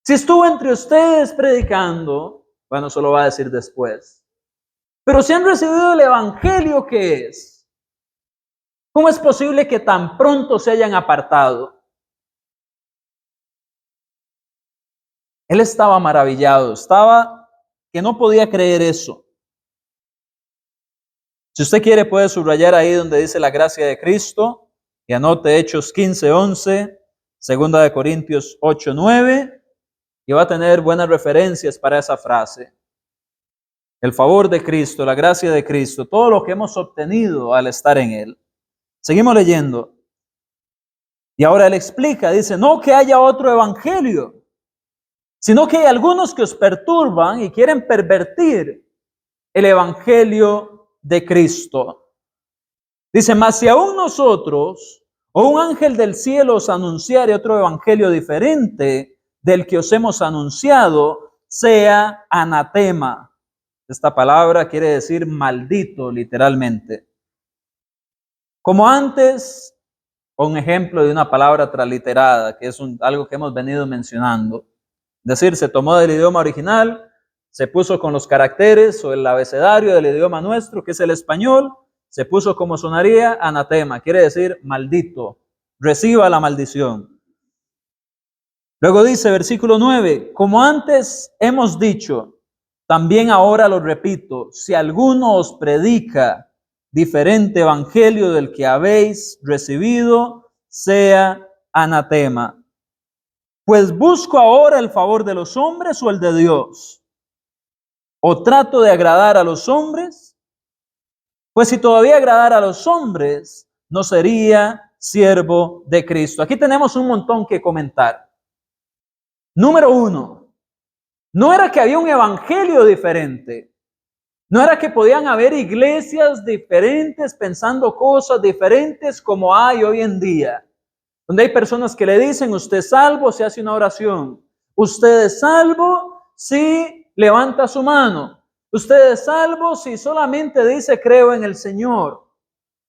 Si estuvo entre ustedes predicando, bueno, eso lo va a decir después. Pero si han recibido el evangelio, ¿qué es? ¿Cómo es posible que tan pronto se hayan apartado? Él estaba maravillado, estaba que no podía creer eso. Si usted quiere, puede subrayar ahí donde dice la gracia de Cristo y anote Hechos 15:11, 2 de Corintios 8:9, y va a tener buenas referencias para esa frase. El favor de Cristo, la gracia de Cristo, todo lo que hemos obtenido al estar en Él. Seguimos leyendo. Y ahora Él explica, dice, no que haya otro evangelio, sino que hay algunos que os perturban y quieren pervertir el evangelio de Cristo. Dice, mas si aún nosotros o un ángel del cielo os anunciare otro evangelio diferente del que os hemos anunciado, sea anatema. Esta palabra quiere decir maldito, literalmente. Como antes, un ejemplo de una palabra transliterada, que es algo que hemos venido mencionando. Es decir, se tomó del idioma original se puso con los caracteres o el abecedario del idioma nuestro, que es el español, se puso como sonaría anatema, quiere decir maldito, reciba la maldición. Luego dice, versículo 9, como antes hemos dicho, también ahora lo repito, si alguno os predica diferente evangelio del que habéis recibido, sea anatema. Pues busco ahora el favor de los hombres o el de Dios. ¿O trato de agradar a los hombres? Pues si todavía agradara a los hombres, no sería siervo de Cristo. Aquí tenemos un montón que comentar. Número 1, no era que había un evangelio diferente. No era que podían haber iglesias diferentes pensando cosas diferentes como hay hoy en día. Donde hay personas que le dicen, usted es salvo si hace una oración. Usted es salvo si levanta su mano. Usted es salvo si solamente dice creo en el Señor.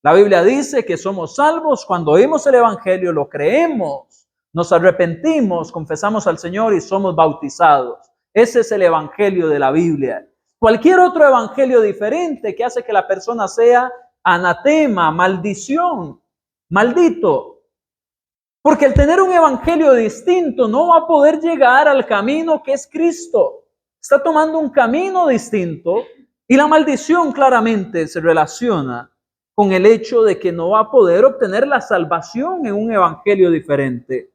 La Biblia dice que somos salvos cuando oímos el evangelio, lo creemos, nos arrepentimos, confesamos al Señor y somos bautizados. Ese es el evangelio de la Biblia. Cualquier otro evangelio diferente que hace que la persona sea anatema, maldición, maldito. Porque el tener un evangelio distinto no va a poder llegar al camino que es Cristo. Está tomando un camino distinto y la maldición claramente se relaciona con el hecho de que no va a poder obtener la salvación en un evangelio diferente.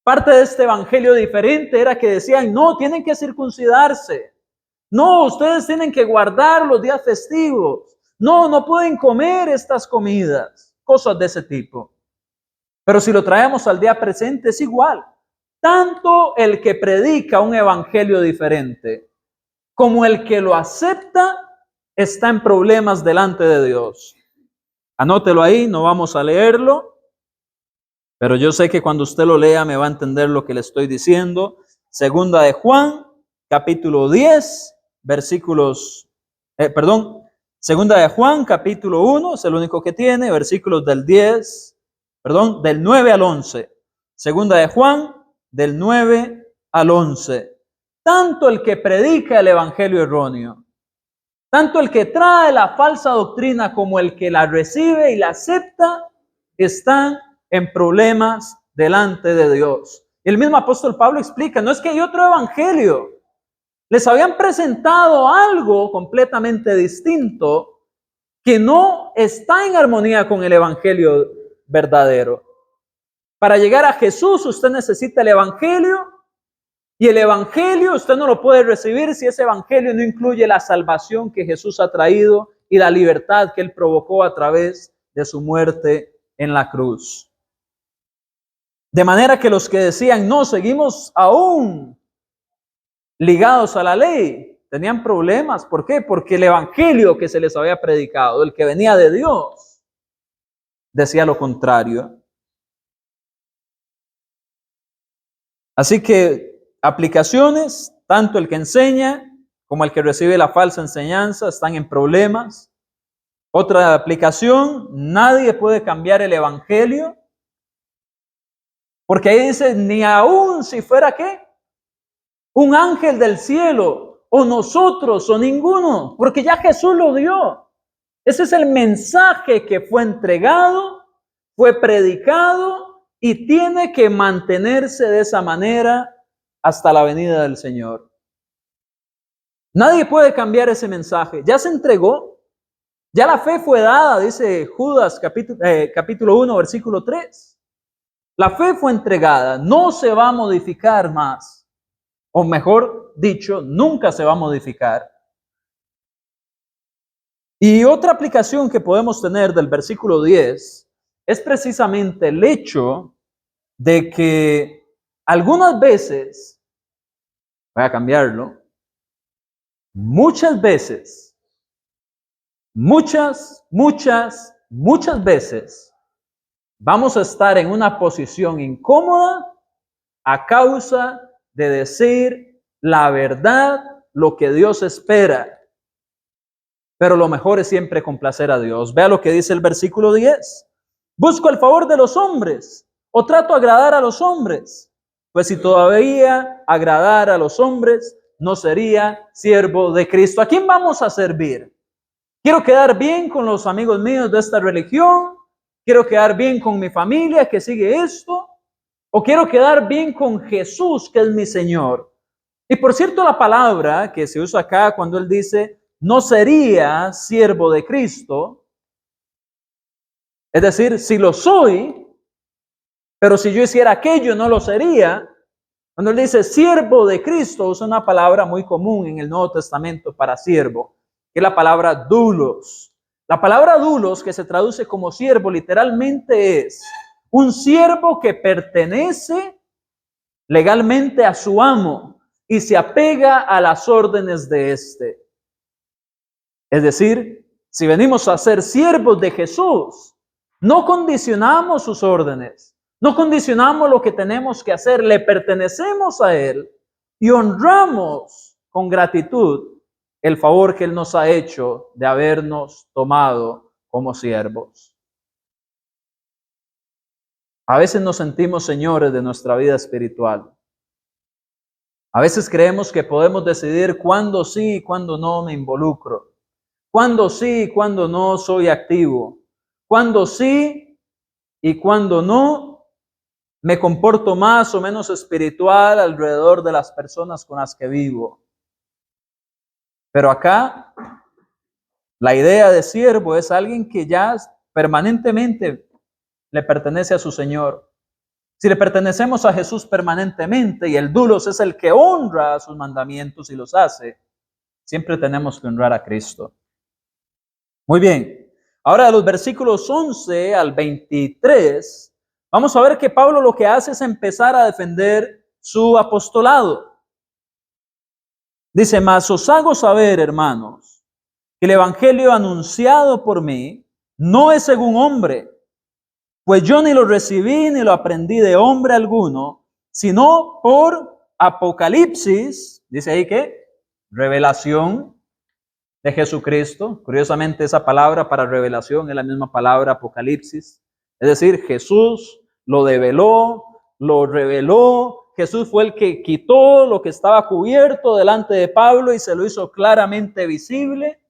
Parte de este evangelio diferente era que decían, no, tienen que circuncidarse. No, ustedes tienen que guardar los días festivos. No, no pueden comer estas comidas. Cosas de ese tipo. Pero si lo traemos al día presente es igual. Tanto el que predica un evangelio diferente como el que lo acepta está en problemas delante de Dios. Anótelo ahí, no vamos a leerlo, pero yo sé que cuando usted lo lea me va a entender lo que le estoy diciendo. Segunda de Juan, capítulo 10, Segunda de Juan, capítulo 1, es el único que tiene, versículos del 9 al 11. Segunda de Juan, del 9 al 11. Tanto el que predica el evangelio erróneo, tanto el que trae la falsa doctrina como el que la recibe y la acepta, están en problemas delante de Dios. El mismo apóstol Pablo explica, no es que hay otro evangelio. Les habían presentado algo completamente distinto que no está en armonía con el evangelio verdadero. Para llegar a Jesús usted necesita el evangelio y el evangelio usted no lo puede recibir si ese evangelio no incluye la salvación que Jesús ha traído y la libertad que él provocó a través de su muerte en la cruz. De manera que los que decían, no, seguimos aún ligados a la ley, tenían problemas. ¿Por qué? Porque el evangelio que se les había predicado, el que venía de Dios, decía lo contrario. Así que aplicaciones, tanto el que enseña como el que recibe la falsa enseñanza están en problemas. Otra aplicación, nadie puede cambiar el evangelio, porque ahí dice, ni aún si fuera ¿qué? Un ángel del cielo, o nosotros, o ninguno, porque ya Jesús lo dio. Ese es el mensaje que fue entregado, fue predicado y tiene que mantenerse de esa manera hasta la venida del Señor. Nadie puede cambiar ese mensaje. Ya se entregó, ya la fe fue dada, dice Judas capítulo 1, versículo 3. La fe fue entregada, no se va a modificar más. O mejor dicho, nunca se va a modificar. Y otra aplicación que podemos tener del versículo 10 es precisamente el hecho de que algunas veces, voy a cambiarlo, muchas veces vamos a estar en una posición incómoda a causa de decir la verdad, lo que Dios espera. Pero lo mejor es siempre complacer a Dios. Vea lo que dice el versículo 10. ¿Busco el favor de los hombres o trato de agradar a los hombres? Pues si todavía agradar a los hombres, no sería siervo de Cristo. ¿A quién vamos a servir? ¿Quiero quedar bien con los amigos míos de esta religión? ¿Quiero quedar bien con mi familia que sigue esto? ¿O quiero quedar bien con Jesús, que es mi Señor? Y por cierto, la palabra que se usa acá cuando él dice, no sería siervo de Cristo, es decir, si lo soy, pero si yo hiciera aquello no lo sería. Cuando él dice siervo de Cristo, usa una palabra muy común en el Nuevo Testamento para siervo, que es la palabra doulos. La palabra doulos, que se traduce como siervo, literalmente es un siervo que pertenece legalmente a su amo y se apega a las órdenes de éste. Es decir, si venimos a ser siervos de Jesús, no condicionamos sus órdenes, no condicionamos lo que tenemos que hacer, le pertenecemos a Él y honramos con gratitud el favor que Él nos ha hecho de habernos tomado como siervos. A veces nos sentimos señores de nuestra vida espiritual. A veces creemos que podemos decidir cuándo sí y cuándo no me involucro. Cuándo sí y cuándo no soy activo. Cuándo sí y cuándo no me comporto más o menos espiritual alrededor de las personas con las que vivo. Pero acá la idea de siervo es alguien que ya permanentemente le pertenece a su Señor. Si le pertenecemos a Jesús permanentemente y el doulos es el que honra sus mandamientos y los hace, siempre tenemos que honrar a Cristo. Muy bien, ahora de los versículos 11 al 23, vamos a ver que Pablo lo que hace es empezar a defender su apostolado. Dice, mas os hago saber, hermanos, que el evangelio anunciado por mí no es según hombre, pues yo ni lo recibí ni lo aprendí de hombre alguno, sino por Apocalipsis, dice ahí que revelación de Jesucristo. Curiosamente esa palabra para revelación es la misma palabra Apocalipsis. Es decir, Jesús lo develó, lo reveló. Jesús fue el que quitó lo que estaba cubierto delante de Pablo y se lo hizo claramente visible.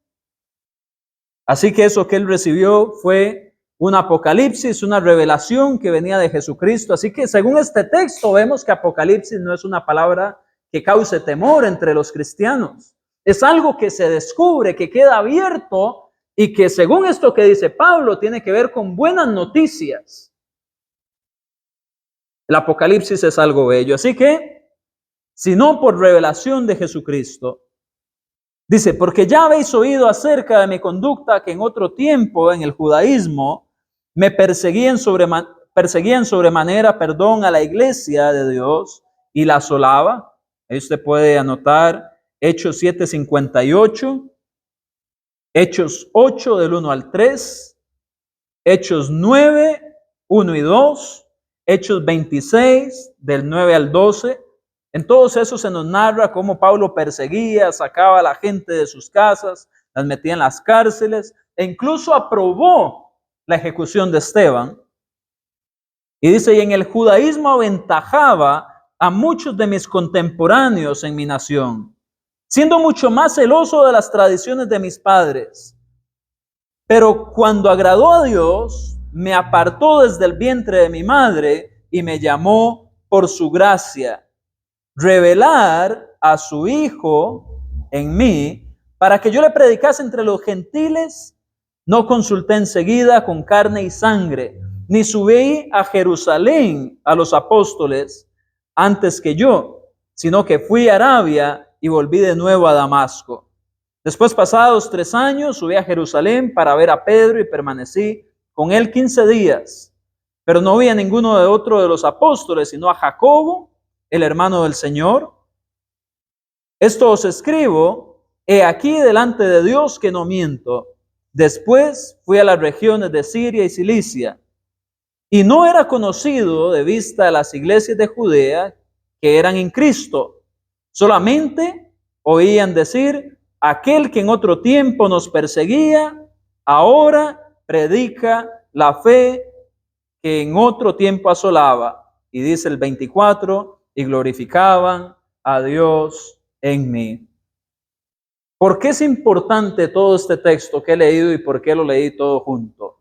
Así que eso que él recibió fue un apocalipsis, una revelación que venía de Jesucristo. Así que según este texto vemos que apocalipsis no es una palabra que cause temor entre los cristianos. Es algo que se descubre, que queda abierto y que según esto que dice Pablo tiene que ver con buenas noticias. El apocalipsis es algo bello. Así que, si no por revelación de Jesucristo, dice, porque ya habéis oído acerca de mi conducta que en otro tiempo en el judaísmo me perseguían sobremanera, a la iglesia de Dios y la asolaba. Ahí usted puede anotar Hechos 7:58, Hechos 8 del 1 al 3, Hechos 9, 1 y 2, Hechos 26 del 9 al 12. En todos esos se nos narra cómo Pablo perseguía, sacaba a la gente de sus casas, las metía en las cárceles e incluso aprobó la ejecución de Esteban. Y dice, y en el judaísmo aventajaba a muchos de mis contemporáneos en mi nación, siendo mucho más celoso de las tradiciones de mis padres. Pero cuando agradó a Dios, me apartó desde el vientre de mi madre y me llamó por su gracia, revelar a su Hijo en mí, para que yo le predicase entre los gentiles. No consulté enseguida con carne y sangre, ni subí a Jerusalén a los apóstoles antes que yo, sino que fui a Arabia y volví de nuevo a Damasco. Después, pasados 3 años, subí a Jerusalén para ver a Pedro y permanecí con él 15 días. Pero no vi a ninguno de otro de los apóstoles, sino a Jacobo, el hermano del Señor. Esto os escribo, he aquí delante de Dios que no miento. Después fui a las regiones de Siria y Cilicia, y no era conocido de vista de las iglesias de Judea que eran en Cristo. Solamente oían decir, aquel que en otro tiempo nos perseguía, ahora predica la fe que en otro tiempo asolaba. Y dice el 24, y glorificaban a Dios en mí. ¿Por qué es importante todo este texto que he leído y por qué lo leí todo junto?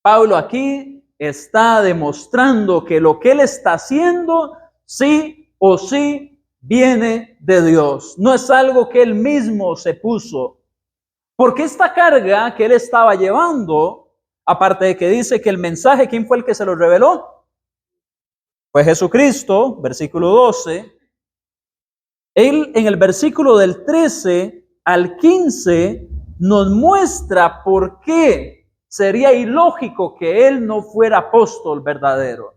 Pablo aquí está demostrando que lo que él está haciendo, sí o sí, viene de Dios. No es algo que él mismo se puso. Porque esta carga que él estaba llevando, aparte de que dice que el mensaje, ¿quién fue el que se lo reveló? Fue Jesucristo, versículo 12. Él en el versículo del 13 al 15 nos muestra por qué sería ilógico que él no fuera apóstol verdadero.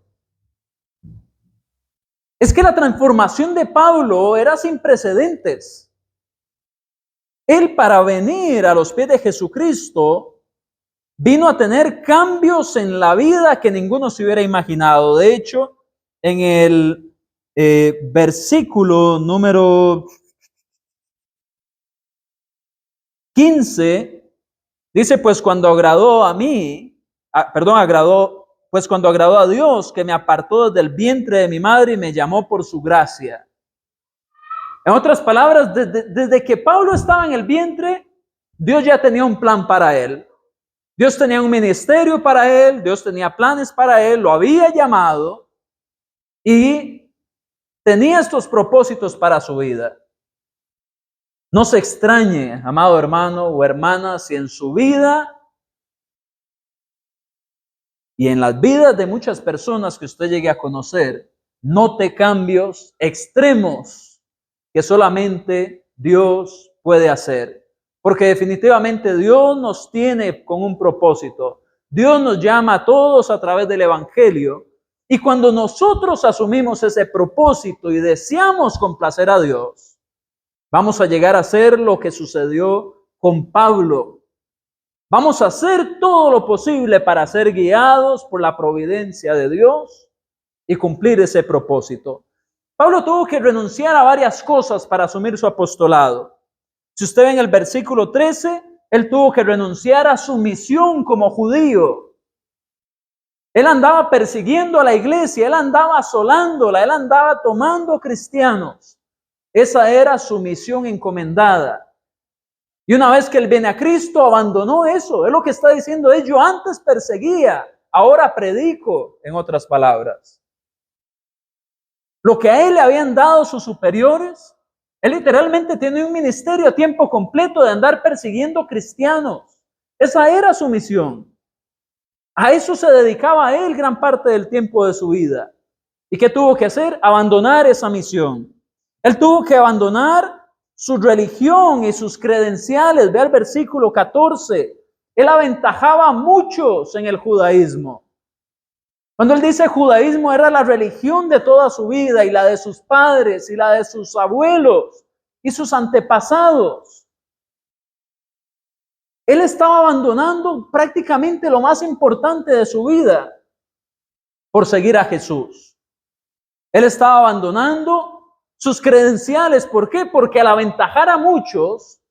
Es que la transformación de Pablo era sin precedentes. Él, para venir a los pies de Jesucristo, vino a tener cambios en la vida que ninguno se hubiera imaginado. De hecho, en el versículo número 15, dice, pues cuando agradó a Dios, que me apartó desde el vientre de mi madre y me llamó por su gracia. En otras palabras, desde que Pablo estaba en el vientre, Dios ya tenía un plan para él. Dios tenía un ministerio para él, Dios tenía planes para él, lo había llamado y tenía estos propósitos para su vida. No se extrañe, amado hermano o hermana, si en su vida y en las vidas de muchas personas que usted llegue a conocer, note cambios extremos que solamente Dios puede hacer. Porque definitivamente Dios nos tiene con un propósito. Dios nos llama a todos a través del Evangelio. Y cuando nosotros asumimos ese propósito y deseamos complacer a Dios, vamos a llegar a hacer lo que sucedió con Pablo. Vamos a hacer todo lo posible para ser guiados por la providencia de Dios y cumplir ese propósito. Pablo tuvo que renunciar a varias cosas para asumir su apostolado. Si usted ve en el versículo 13, él tuvo que renunciar a su misión como judío. Él andaba persiguiendo a la iglesia, él andaba asolándola, él andaba tomando cristianos. Esa era su misión encomendada. Y una vez que él viene a Cristo, abandonó eso. Él lo que está diciendo es, yo antes perseguía, ahora predico, en otras palabras. Lo que a él le habían dado sus superiores, él literalmente tiene un ministerio a tiempo completo de andar persiguiendo cristianos. Esa era su misión. A eso se dedicaba a él gran parte del tiempo de su vida. ¿Y qué tuvo que hacer? Abandonar esa misión. Él tuvo que abandonar su religión y sus credenciales. Ve al versículo 14. Él aventajaba a muchos en el judaísmo. Cuando él dice judaísmo, era la religión de toda su vida y la de sus padres y la de sus abuelos y sus antepasados. Él estaba abandonando prácticamente lo más importante de su vida por seguir a Jesús. Él estaba abandonando sus credenciales. ¿Por qué? Porque al aventajar a muchos,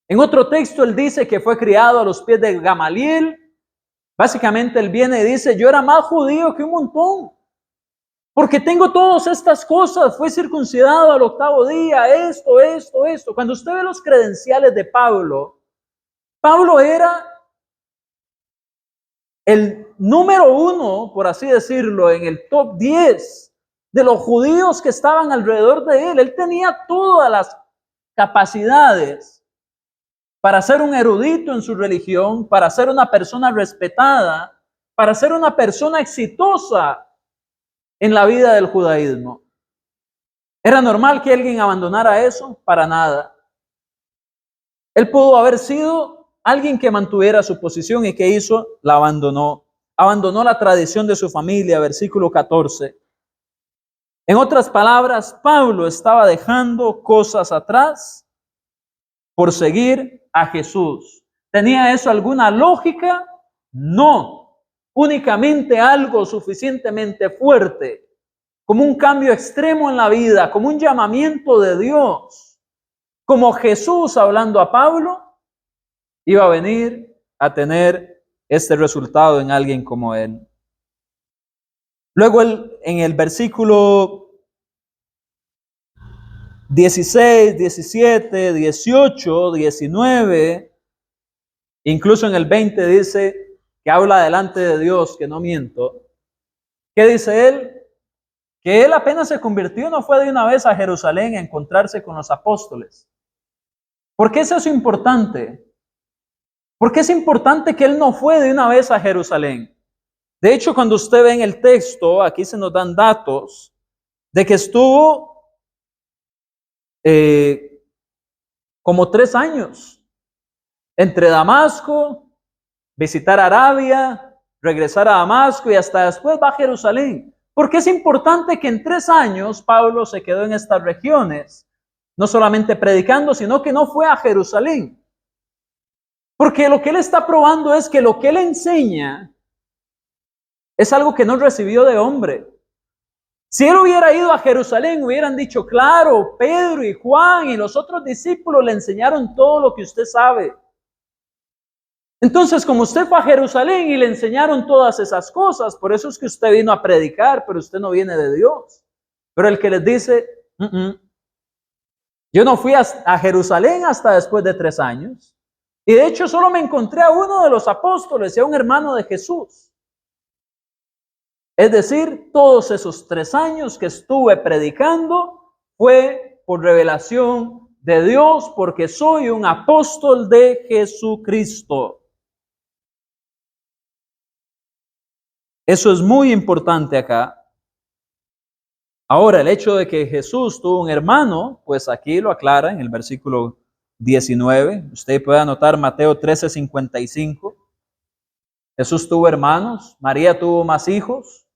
en otro texto él dice que fue criado a los pies de Gamaliel. Básicamente él viene y dice, yo era más judío que un montón, porque tengo todas estas cosas, fui circuncidado al 8º día, esto. Cuando usted ve los credenciales de Pablo, Pablo era el número 1, por así decirlo, en el top 10 de los judíos que estaban alrededor de él. Él tenía todas las capacidades para ser un erudito en su religión, para ser una persona respetada, para ser una persona exitosa en la vida del judaísmo. ¿Era normal que alguien abandonara eso? Para nada. Él pudo haber sido alguien que mantuviera su posición y ¿qué hizo? La abandonó. Abandonó la tradición de su familia, versículo 14. En otras palabras, Pablo estaba dejando cosas atrás por seguir a Jesús. ¿Tenía eso alguna lógica? No. Únicamente algo suficientemente fuerte, como un cambio extremo en la vida, como un llamamiento de Dios, como Jesús hablando a Pablo, iba a venir a tener este resultado en alguien como él. Luego en el versículo 16, 17, 18, 19, incluso en el 20 dice que habla delante de Dios, que no miento. ¿Qué dice él? Que él apenas se convirtió, no fue de una vez a Jerusalén a encontrarse con los apóstoles. ¿Por qué es eso importante? Porque es importante que él no fue de una vez a Jerusalén. De hecho, cuando usted ve en el texto, aquí se nos dan datos de que estuvo como 3 años entre Damasco, visitar Arabia, regresar a Damasco y hasta después va a Jerusalén. Porque es importante que en 3 años Pablo se quedó en estas regiones, no solamente predicando, sino que no fue a Jerusalén. Porque lo que él está probando es que lo que él enseña es algo que no recibió de hombre. Si él hubiera ido a Jerusalén, hubieran dicho, claro, Pedro y Juan y los otros discípulos le enseñaron todo lo que usted sabe. Entonces, como usted fue a Jerusalén y le enseñaron todas esas cosas, por eso es que usted vino a predicar, pero usted no viene de Dios. Pero el que les dice, yo no fui a Jerusalén hasta después de 3 años. Y de hecho solo me encontré a uno de los apóstoles y a un hermano de Jesús. Es decir, todos esos 3 años que estuve predicando fue por revelación de Dios, porque soy un apóstol de Jesucristo. Eso es muy importante acá. Ahora, el hecho de que Jesús tuvo un hermano, pues aquí lo aclara en el versículo 19. Usted puede anotar Mateo 13:55. Jesús tuvo hermanos, María tuvo más hijos.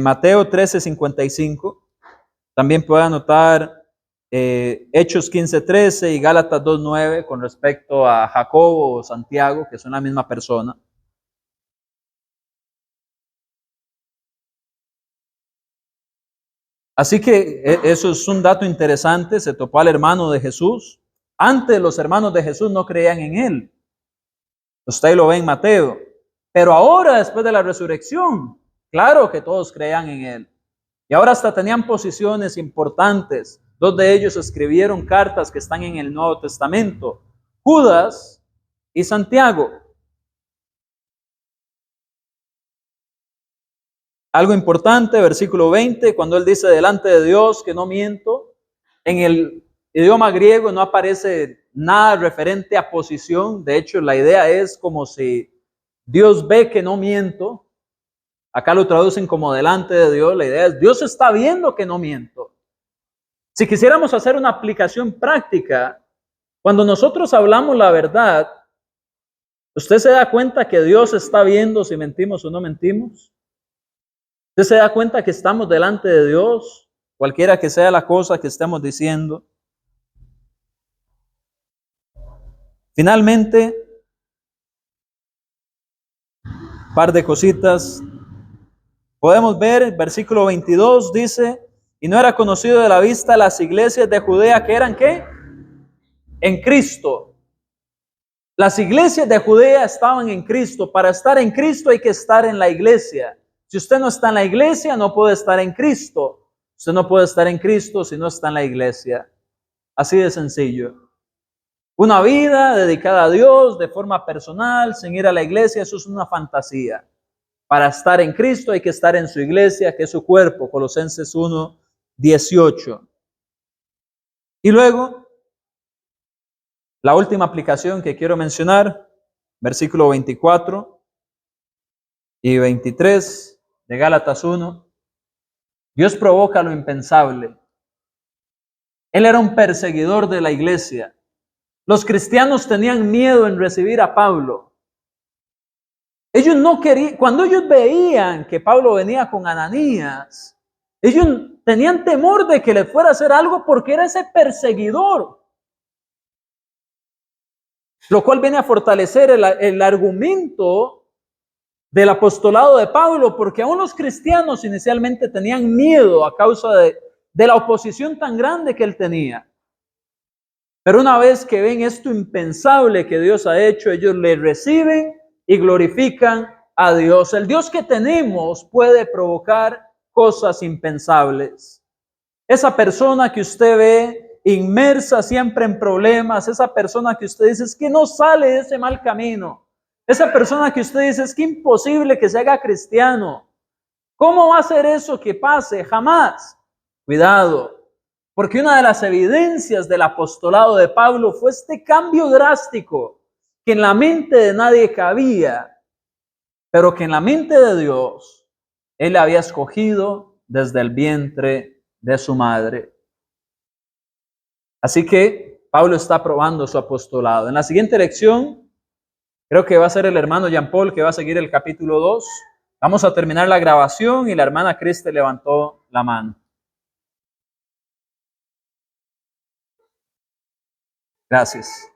Mateo 13:55. También puede anotar Hechos 15:13 y Gálatas 2:9 con respecto a Jacobo o Santiago, que son la misma persona. Así que eso es un dato interesante. Se topó al hermano de Jesús. Antes los hermanos de Jesús no creían en él. Usted lo ve en Mateo. Pero ahora, después de la resurrección, claro que todos creían en él. Y ahora hasta tenían posiciones importantes. 2 de ellos escribieron cartas que están en el Nuevo Testamento. Judas y Santiago. Algo importante, versículo 20, cuando él dice delante de Dios que no miento, en el idioma griego no aparece nada referente a posición. De hecho, la idea es como si Dios ve que no miento. Acá lo traducen como delante de Dios. La idea es Dios está viendo que no miento. Si quisiéramos hacer una aplicación práctica, cuando nosotros hablamos la verdad, ¿usted se da cuenta que Dios está viendo si mentimos o no mentimos? ¿Usted se da cuenta que estamos delante de Dios, cualquiera que sea la cosa que estemos diciendo? Finalmente, un par de cositas. Podemos ver, versículo 22 dice, y no era conocido de la vista las iglesias de Judea que eran, ¿qué? En Cristo. Las iglesias de Judea estaban en Cristo. Para estar en Cristo hay que estar en la iglesia. Si usted no está en la iglesia, no puede estar en Cristo. Usted no puede estar en Cristo si no está en la iglesia. Así de sencillo. Una vida dedicada a Dios de forma personal, sin ir a la iglesia, eso es una fantasía. Para estar en Cristo hay que estar en su iglesia, que es su cuerpo, Colosenses 1:18. Y luego, la última aplicación que quiero mencionar, versículo 24 y 23 de Gálatas 1. Dios provoca lo impensable. Él era un perseguidor de la iglesia. Los cristianos tenían miedo en recibir a Pablo. Ellos no querían, cuando ellos veían que Pablo venía con Ananías, ellos tenían temor de que le fuera a hacer algo porque era ese perseguidor. Lo cual viene a fortalecer el argumento del apostolado de Pablo, porque aún los cristianos inicialmente tenían miedo a causa de la oposición tan grande que él tenía. Pero una vez que ven esto impensable que Dios ha hecho, ellos le reciben y glorifican a Dios. El Dios que tenemos puede provocar cosas impensables. Esa persona que usted ve inmersa siempre en problemas, esa persona que usted dice es que no sale de ese mal camino, esa persona que usted dice es que imposible que se haga cristiano. ¿Cómo va a ser eso que pase? Jamás. Cuidado, porque una de las evidencias del apostolado de Pablo fue este cambio drástico que en la mente de nadie cabía, pero que en la mente de Dios, Él había escogido desde el vientre de su madre. Así que Pablo está probando su apostolado. En la siguiente lección, creo que va a ser el hermano Jean Paul que va a seguir el capítulo 2. Vamos a terminar la grabación y la hermana Criste levantó la mano. Gracias.